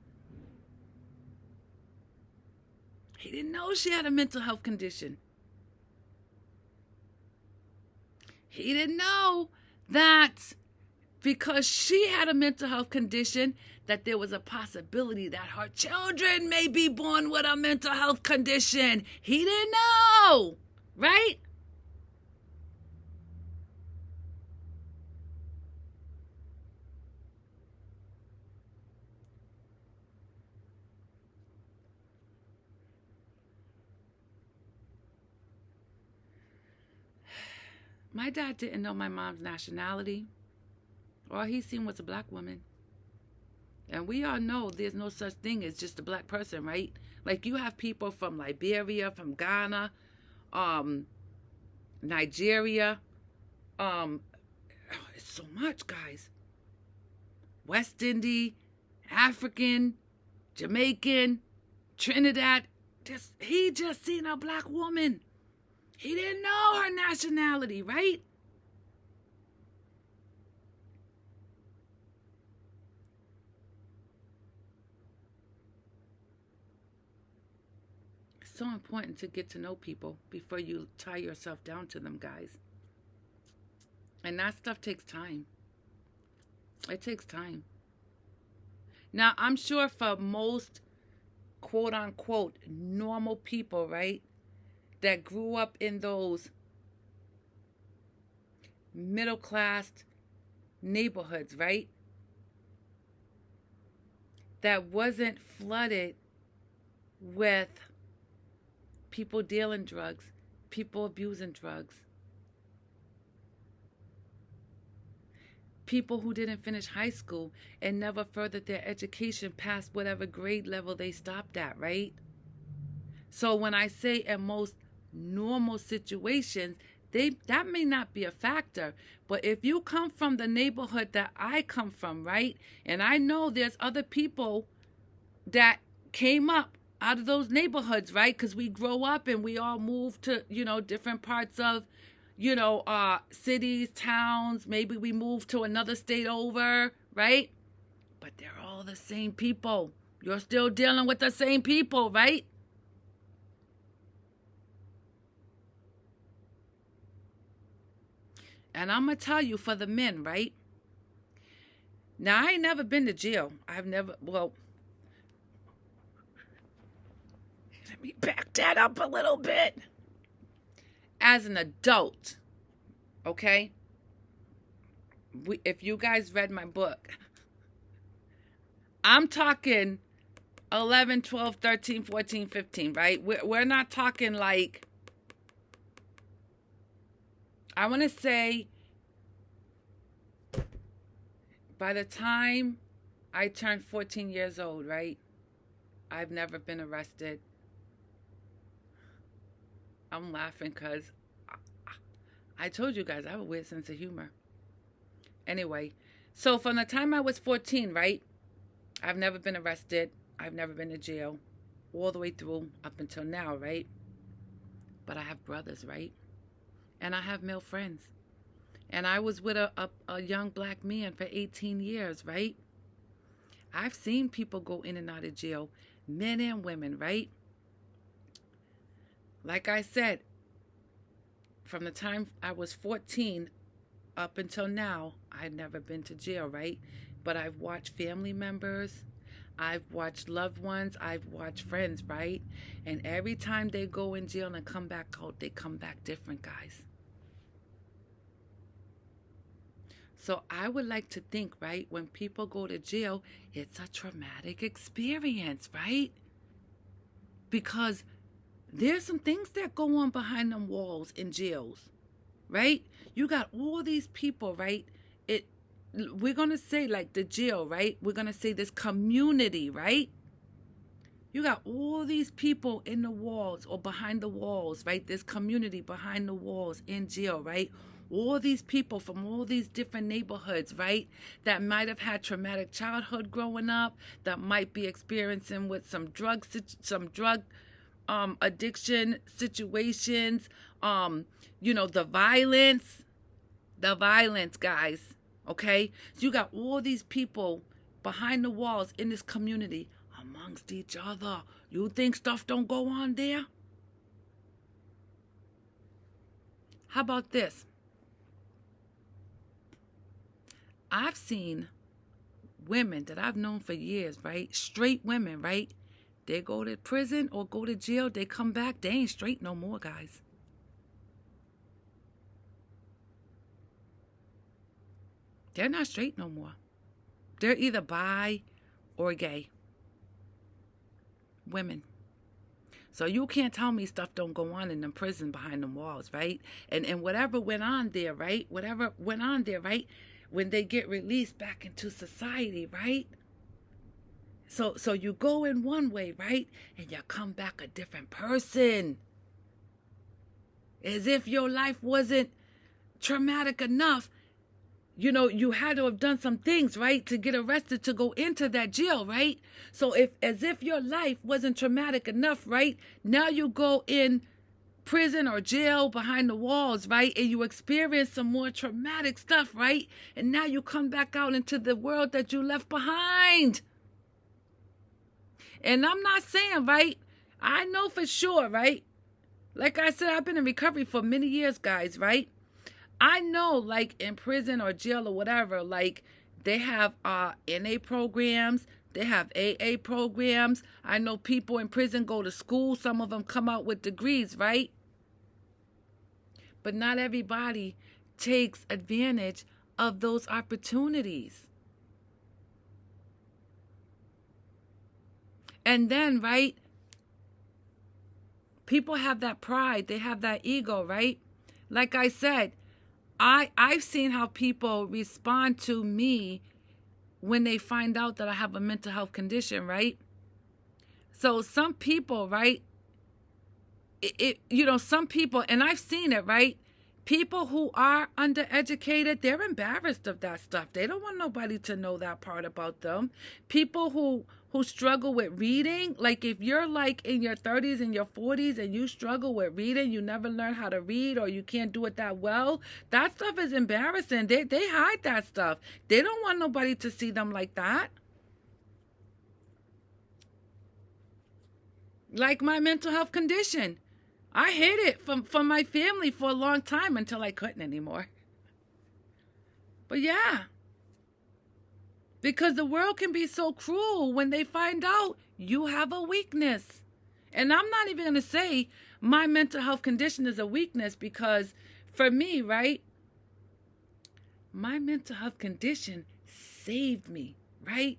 He didn't know she had a mental health condition. He didn't know that because she had a mental health condition, that there was a possibility that her children may be born with a mental health condition. He didn't know, right? My dad didn't know my mom's nationality. All he seen was a black woman. And we all know there's no such thing as just a black person, right? Like, you have people from Liberia, from Ghana, Nigeria. It's so much, guys. West Indian, African, Jamaican, Trinidad. He just seen a black woman. He didn't know her nationality, right? It's so important to get to know people before you tie yourself down to them, guys. And that stuff takes time. It takes time. Now, I'm sure for most quote unquote normal people, right, that grew up in those middle class neighborhoods, right, that wasn't flooded with people dealing drugs, people abusing drugs, people who didn't finish high school and never furthered their education past whatever grade level they stopped at, right? So when I say in most normal situations, that may not be a factor. But if you come from the neighborhood that I come from, right, and I know there's other people that came up out of those neighborhoods, right? Because we grow up and we all move to, different parts of, cities, towns. Maybe we move to another state over, right? But they're all the same people. You're still dealing with the same people, right? And I'm going to tell you, for the men, right? Now, I ain't never been to jail. Let me back that up a little bit. As an adult, okay? If you guys read my book, I'm talking 11, 12, 13, 14, 15, right? We're not talking like, I want to say, by the time I turned 14 years old, right? I've never been arrested. I'm laughing because I told you guys I have a weird sense of humor. Anyway, so from the time I was 14, right? I've never been arrested. I've never been to jail. All the way through up until now, right? But I have brothers, right? And I have male friends. And I was with a young black man for 18 years, right? I've seen people go in and out of jail, men and women, right? Like I said, from the time I was 14 up until now, I've never been to jail, right? But I've watched family members, I've watched loved ones, I've watched friends, right? And every time they go in jail and come back out, they come back different, guys. So I would like to think, right, when people go to jail, it's a traumatic experience, right? Because there's some things that go on behind them walls in jails, right? You got all these people, right? We're going to say like the jail, right? We're going to say this community, right? You got all these people in the walls or behind the walls, right? This community behind the walls in jail, right? All these people from all these different neighborhoods, right? That might have had traumatic childhood growing up, that might be experiencing with some drug addiction situations, the violence, guys, okay? So you got all these people behind the walls in this community amongst each other. You think stuff don't go on there? How about this? I've seen women that I've known for years, right? Straight women, right? They go to prison or go to jail. They come back. They ain't straight no more, guys. They're not straight no more. They're either bi or gay. Women. So you can't tell me stuff don't go on in the prison behind them walls, right? And whatever went on there, right? Whatever went on there, right? When they get released back into society, right? So you go in one way, right? And you come back a different person. As if your life wasn't traumatic enough. You had to have done some things, right? To get arrested, to go into that jail, right? So as if your life wasn't traumatic enough, right? Now you go in prison or jail behind the walls, right? And you experience some more traumatic stuff, right? And now you come back out into the world that you left behind. And I'm not saying, right? I know for sure, right? Like I said, I've been in recovery for many years, guys, right? I know, like, in prison or jail or whatever, like, they have NA programs. They have AA programs. I know people in prison go to school. Some of them come out with degrees, right? But not everybody takes advantage of those opportunities. And then, right, people have that pride. They have that ego, right? Like I said, I've seen how people respond to me when they find out that I have a mental health condition, right? So some people, right, some people, and I've seen it, right? People who are undereducated, they're embarrassed of that stuff. They don't want nobody to know that part about them. People who who struggle with reading, like if you're like in your 30s and your 40s and you struggle with reading, you never learn how to read or you can't do it that well, that stuff is embarrassing. They hide that stuff. They don't want nobody to see them like that. Like my mental health condition. I hid it from my family for a long time until I couldn't anymore. But yeah. Because the world can be so cruel when they find out you have a weakness. And I'm not even going to say my mental health condition is a weakness, because for me, right, my mental health condition saved me, right?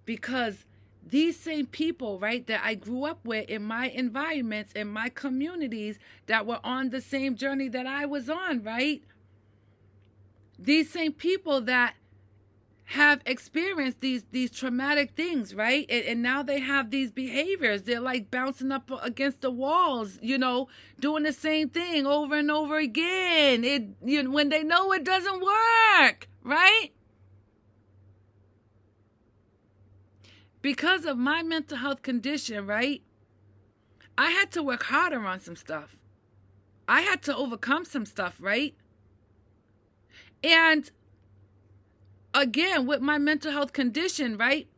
Because these same people, right, that I grew up with in my environments, in my communities that were on the same journey that I was on, right? These same people that have experienced these traumatic things, right? And now they have these behaviors. They're like bouncing up against the walls, you know, doing the same thing over and over again. When they know it doesn't work, right? Because of my mental health condition, right? I had to work harder on some stuff. I had to overcome some stuff, right? And again, with my mental health condition, right?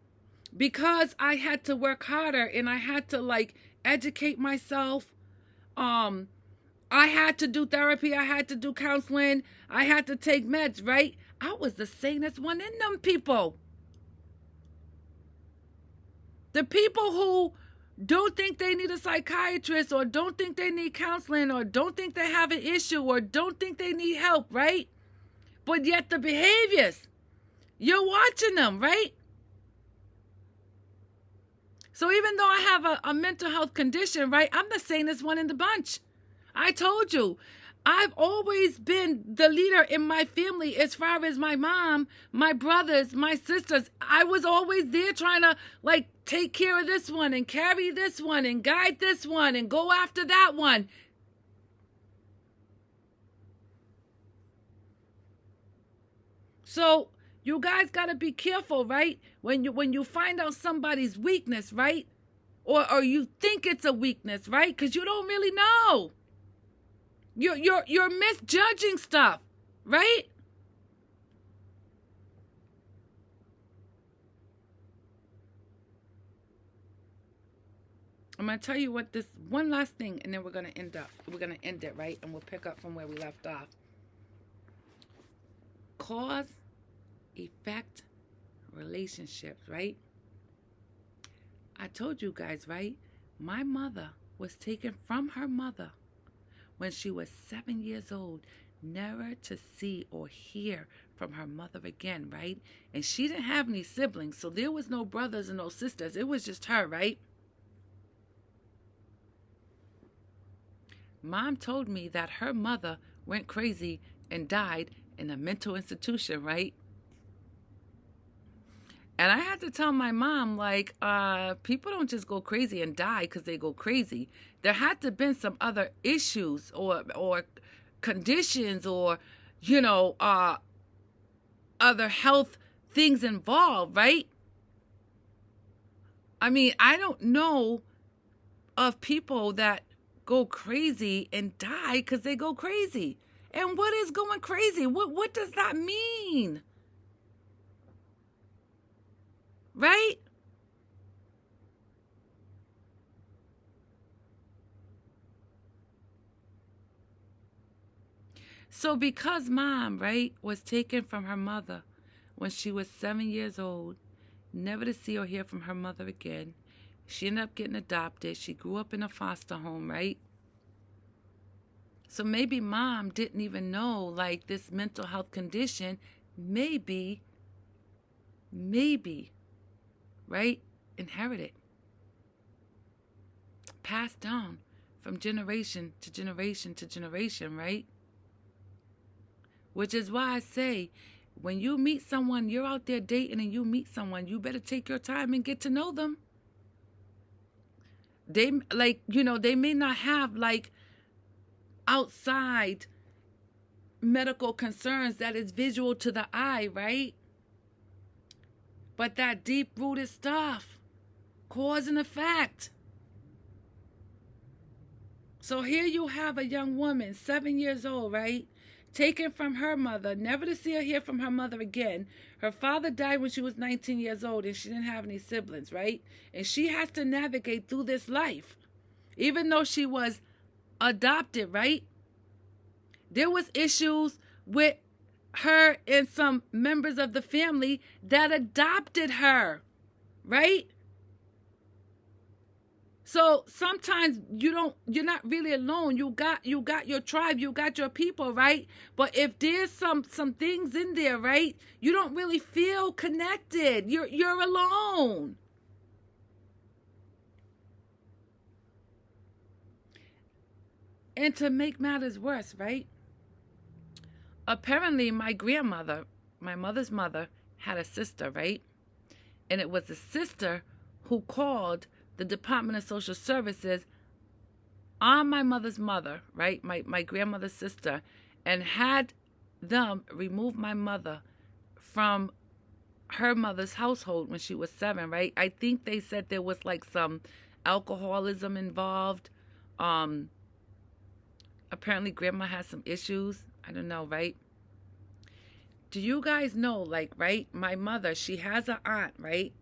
Because I had to work harder and I had to like educate myself. I had to do therapy. I had to do counseling. I had to take meds, right? I was the sanest one in them people. The people who don't think they need a psychiatrist or don't think they need counseling or don't think they have an issue or don't think they need help, right? But yet the behaviors, you're watching them, right? So even though I have a mental health condition, right, I'm the sanest one in the bunch. I told you, I've always been the leader in my family as far as my mom, my brothers, my sisters. I was always there trying to like take care of this one and carry this one and guide this one and go after that one. So you guys got to be careful, right? When you find out somebody's weakness, right? Or you think it's a weakness, right? Because you don't really know. You're misjudging stuff, right? I'm going to tell you what this one last thing, and then we're going to end it, right? And we'll pick up from where we left off. Cause, effect, relationships, right? I told you guys, right? My mother was taken from her mother when she was 7 years old, never to see or hear from her mother again, right? And she didn't have any siblings, so there was no brothers and no sisters. It was just her, right? Mom told me that her mother went crazy and died in a mental institution, right? And I had to tell my mom, like, people don't just go crazy and die because they go crazy. There had to have been some other issues or conditions or, other health things involved, right? I mean, I don't know of people that go crazy and die because they go crazy. And what is going crazy? What does that mean? Right? So because mom, right, was taken from her mother when she was 7 years old, never to see or hear from her mother again, she ended up getting adopted. She grew up in a foster home, right? So maybe mom didn't even know, like, this mental health condition, maybe, right, inherited, passed down from generation to generation to generation, right? Which is why I say, when you meet someone, you're out there dating and you meet someone, you better take your time and get to know them. They, like, they may not have, like, outside medical concerns that is visual to the eye, right? But that deep-rooted stuff, Cause and effect. So here you have a young woman, 7 years old, right? Taken from her mother, never to see or hear from her mother again. Her father died when she was 19 years old and she didn't have any siblings, right? And she has to navigate through this life. Even though she was adopted, right? There was issues with her and some members of the family that adopted her, right? So sometimes you're not really alone. You got your tribe, you got your people, right? But if there's some things in there, right, you don't really feel connected. You're alone. And to make matters worse, right? Apparently my grandmother, my mother's mother, had a sister, right? And it was the sister who called the Department of Social Services on my mother's mother, right? My grandmother's sister, and had them remove my mother from her mother's household when she was 7, right? I think they said there was like some alcoholism involved. Apparently grandma has some issues. I don't know, right? Do you guys know, like, right? My mother, she has an aunt, right?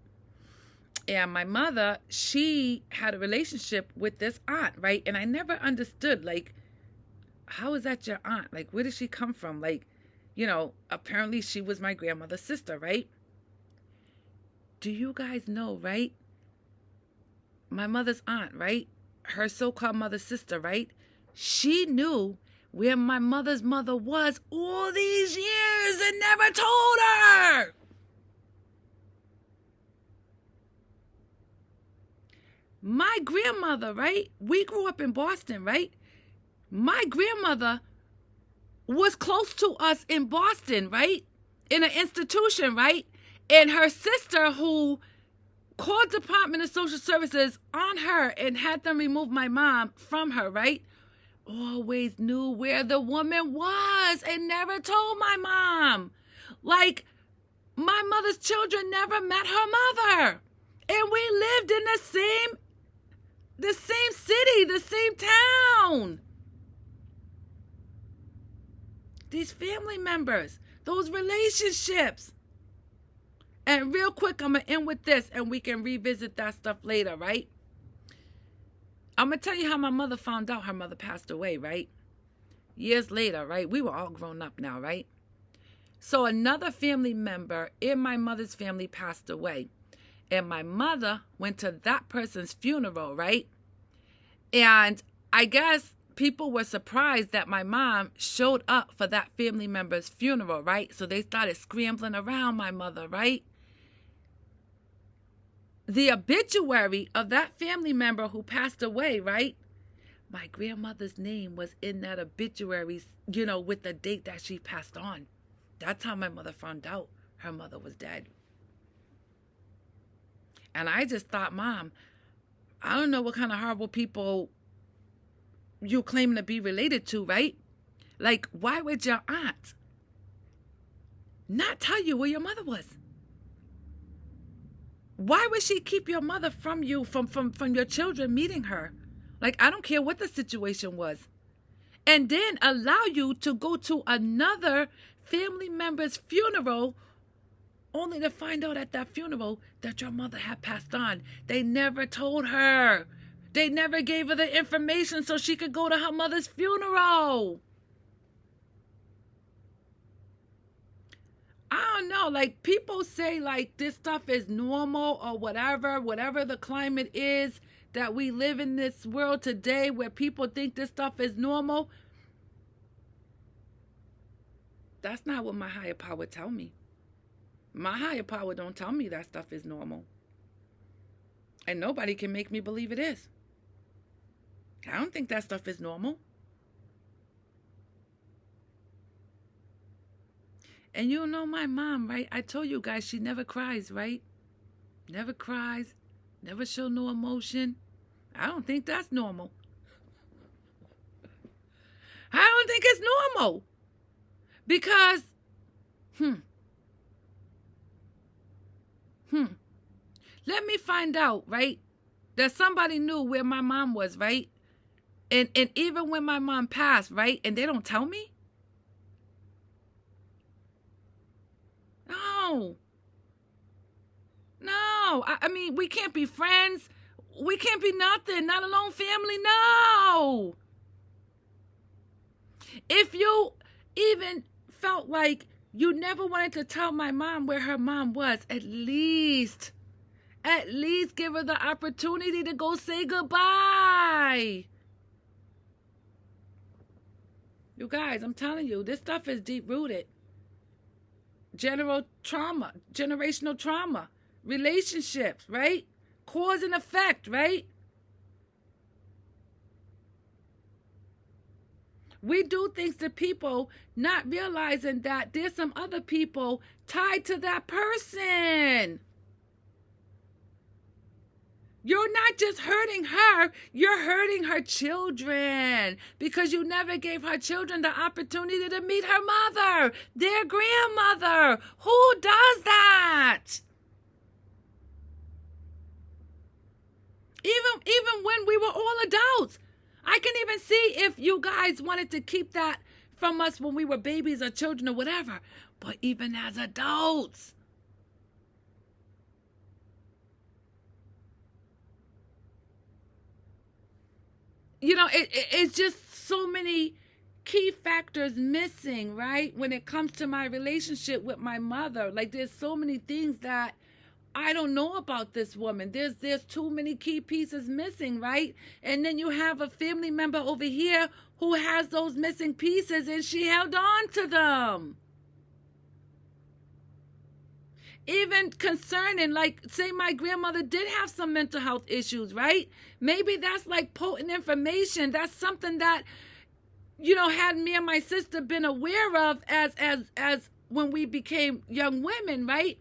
And my mother, she had a relationship with this aunt, right? And I never understood, like, how is that your aunt? Like, where did she come from? Like, apparently she was my grandmother's sister, right? Do you guys know, right? My mother's aunt, right? Her so-called mother's sister, right? She knew where my mother's mother was all these years and never told her. My grandmother, right? We grew up in Boston, right? My grandmother was close to us in Boston, right? In an institution, right? And her sister, who called Department of Social Services on her and had them remove my mom from her, right? Always knew where the woman was and never told my mom. Like, my mother's children never met her mother. And we lived in the same city, the same town. These family members, those relationships. And real quick, I'm going to end with this and we can revisit that stuff later, right? I'm going to tell you how my mother found out her mother passed away, right? Years later, right? We were all grown up now, right? So another family member in my mother's family passed away. And my mother went to that person's funeral, right? And I guess people were surprised that my mom showed up for that family member's funeral, right? So they started scrambling around my mother, right? The obituary of that family member who passed away, right? My grandmother's name was in that obituary, with the date that she passed on. That's how my mother found out her mother was dead. And I just thought, Mom, I don't know what kind of horrible people you claim to be related to, right? Like, why would your aunt not tell you where your mother was? Why would she keep your mother from you, from your children meeting her? Like, I don't care what the situation was. And then allow you to go to another family member's funeral only to find out at that funeral that your mother had passed on. They never told her. They never gave her the information so she could go to her mother's funeral. I don't know, like, people say like this stuff is normal or whatever the climate is that we live in this world today where people think this stuff is normal. That's not what my higher power tell me. My higher power don't tell me that stuff is normal. And nobody can make me believe it is. I don't think that stuff is normal. And you know my mom, right? I told you guys she never cries, right? Never cries, never show no emotion. I don't think that's normal. I don't think it's normal. Because, Let me find out, right? That somebody knew where my mom was, right? And even when my mom passed, right? And they don't tell me? No. No. I mean, we can't be friends. We can't be nothing, not alone family. No. If you even felt like you never wanted to tell my mom where her mom was, at least give her the opportunity to go say goodbye. You guys, I'm telling you, this stuff is deep rooted. Generational trauma, relationships, right? Cause and effect, right? We do things to people not realizing that there's some other people tied to that person. You're not just hurting her, you're hurting her children because you never gave her children the opportunity to meet her mother, their grandmother. Who does that? Even when we were all adults. I can even see if you guys wanted to keep that from us when we were babies or children or whatever. But even as adults, it's just so many key factors missing, right? When it comes to my relationship with my mother, like there's so many things that I don't know about this woman. There's too many key pieces missing, right? And then you have a family member over here who has those missing pieces and she held on to them. Even concerning, like, say my grandmother did have some mental health issues, right? Maybe that's like potent information. That's something that, had me and my sister been aware of as when we became young women, right?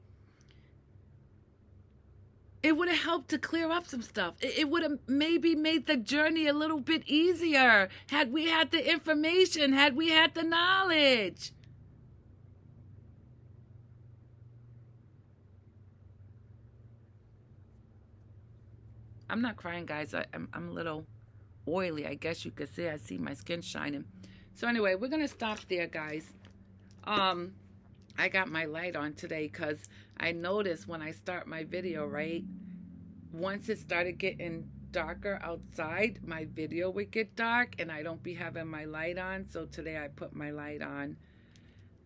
It would have helped to clear up some stuff. It would have maybe made the journey a little bit easier had we had the information, had we had the knowledge. I'm not crying, guys. I'm a little oily. I guess you could say I see my skin shining. So anyway, we're going to stop there, guys. I got my light on today because I noticed when I start my video, right, once it started getting darker outside, my video would get dark and I don't be having my light on. So today I put my light on.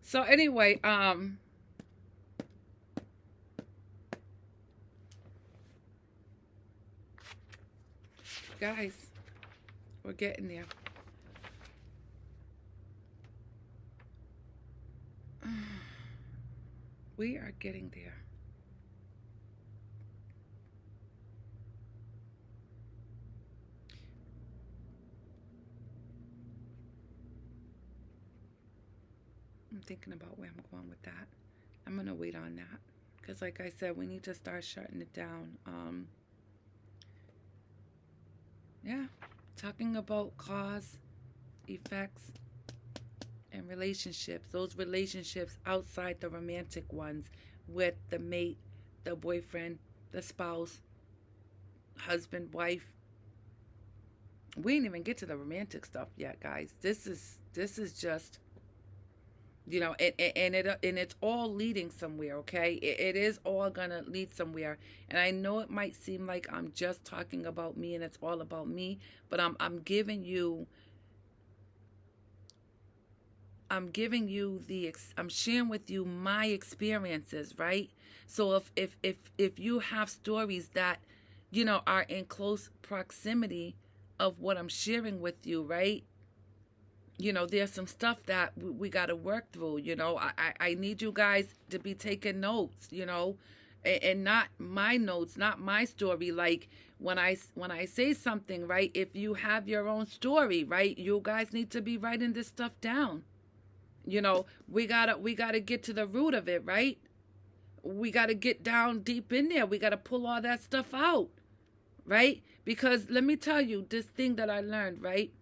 So anyway, guys, we're getting there. We are getting there. I'm thinking about where I'm going with that. I'm going to wait on that. Because like I said, we need to start shutting it down. Yeah. Talking about cause, effects, and relationships. Those relationships outside the romantic ones with the mate, the boyfriend, the spouse, husband, wife. We didn't even get to the romantic stuff yet, guys. This is just, and it's all leading somewhere, okay? It is all gonna lead somewhere. And I know it might seem like I'm just talking about me and it's all about me, but I'm giving you I'm sharing with you my experiences, right? So if you have stories that, are in close proximity of what I'm sharing with you, right? There's some stuff that we got to work through. I need you guys to be taking notes, and not my notes, not my story. Like when I say something, right? If you have your own story, right? You guys need to be writing this stuff down. We gotta get to the root of it, right? We gotta get down deep in there. We gotta pull all that stuff out, right? Because let me tell you this thing that I learned, right?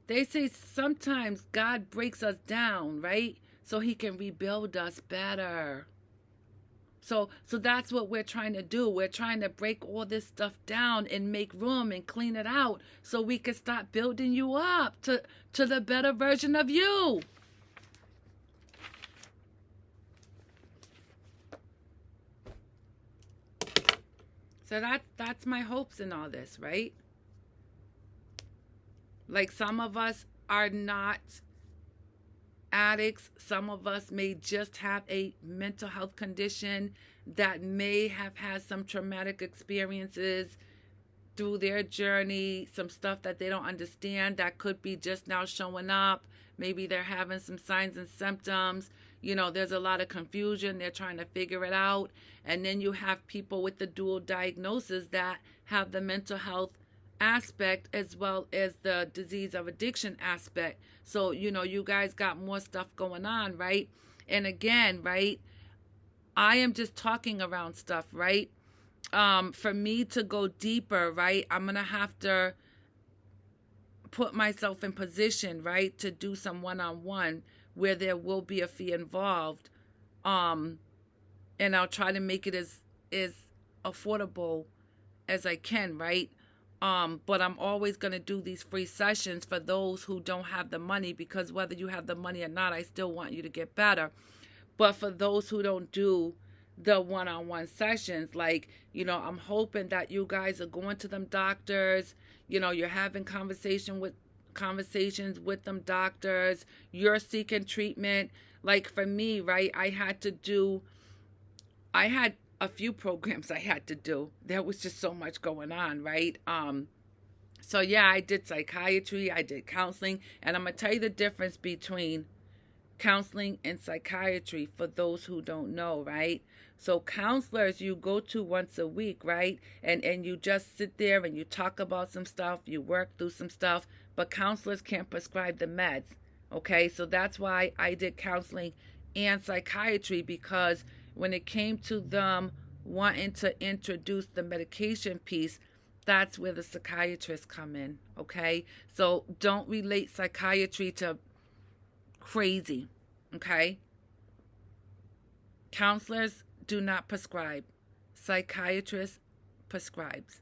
They say sometimes God breaks us down, right? So he can rebuild us better. So that's what we're trying to do. We're trying to break all this stuff down and make room and clean it out so we can start building you up to the better version of you. So that's my hopes in all this, right? Like, some of us are not addicts. Some of us may just have a mental health condition that may have had some traumatic experiences through their journey, some stuff that they don't understand that could be just now showing up. Maybe they're having some signs and symptoms. There's a lot of confusion. They're trying to figure it out. And then you have people with the dual diagnosis that have the mental health aspect as well as the disease of addiction aspect. So, you guys got more stuff going on, right? And again, right, I am just talking around stuff, right? For me to go deeper, right, I'm going to have to put myself in position, right, to do some one-on-one where there will be a fee involved. And I'll try to make it as affordable as I can, right? But I'm always going to do these free sessions for those who don't have the money, because whether you have the money or not, I still want you to get better. But for those who don't do the one-on-one sessions, like, I'm hoping that you guys are going to them doctors, you're having conversations with them doctors, you're seeking treatment. Like, for me, right, I had a few programs I had to do. There was just so much going on, right? So yeah, I did psychiatry, I did counseling, and I'm gonna tell you the difference between counseling and psychiatry for those who don't know, right? So counselors you go to once a week, right? And you just sit there and you talk about some stuff, you work through some stuff, but counselors can't prescribe the meds. Okay? So that's why I did counseling and psychiatry, because when it came to them wanting to introduce the medication piece, that's where the psychiatrists come in, okay? So don't relate psychiatry to crazy, okay? Counselors do not prescribe. Psychiatrist prescribes.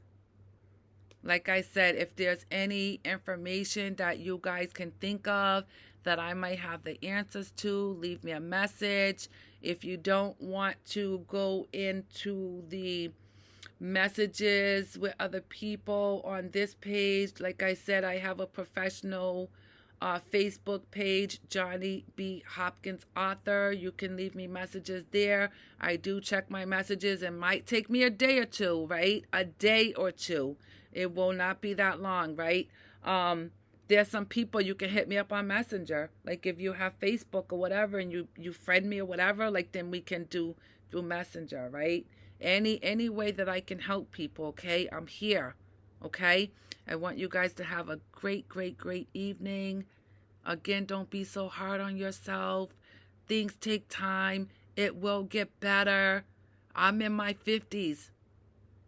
Like I said, if there's any information that you guys can think of that I might have the answers to, leave me a message. If you don't want to go into the messages with other people on this page, like I said, I have a professional Facebook page, Johnny B. Hopkins Author. You can leave me messages there. I do check my messages. It might take me a day or two, right? A day or two. It will not be that long, right? There's some people you can hit me up on Messenger. Like, if you have Facebook or whatever and you friend me or whatever, like, then we can do through Messenger, right? Any way that I can help people, okay? I'm here, okay? I want you guys to have a great, great, great evening. Again, don't be so hard on yourself. Things take time. It will get better. I'm in my 50s.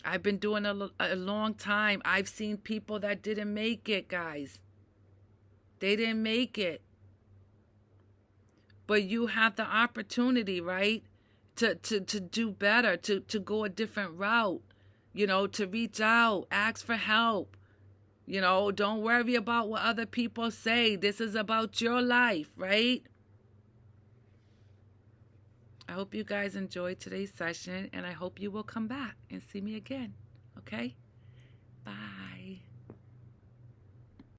I've been doing a long time. I've seen people that didn't make it, guys. They didn't make it. But you have the opportunity, right, to do better, to go a different route, to reach out, ask for help. Don't worry about what other people say. This is about your life, right? I hope you guys enjoyed today's session, and I hope you will come back and see me again. Okay? Bye.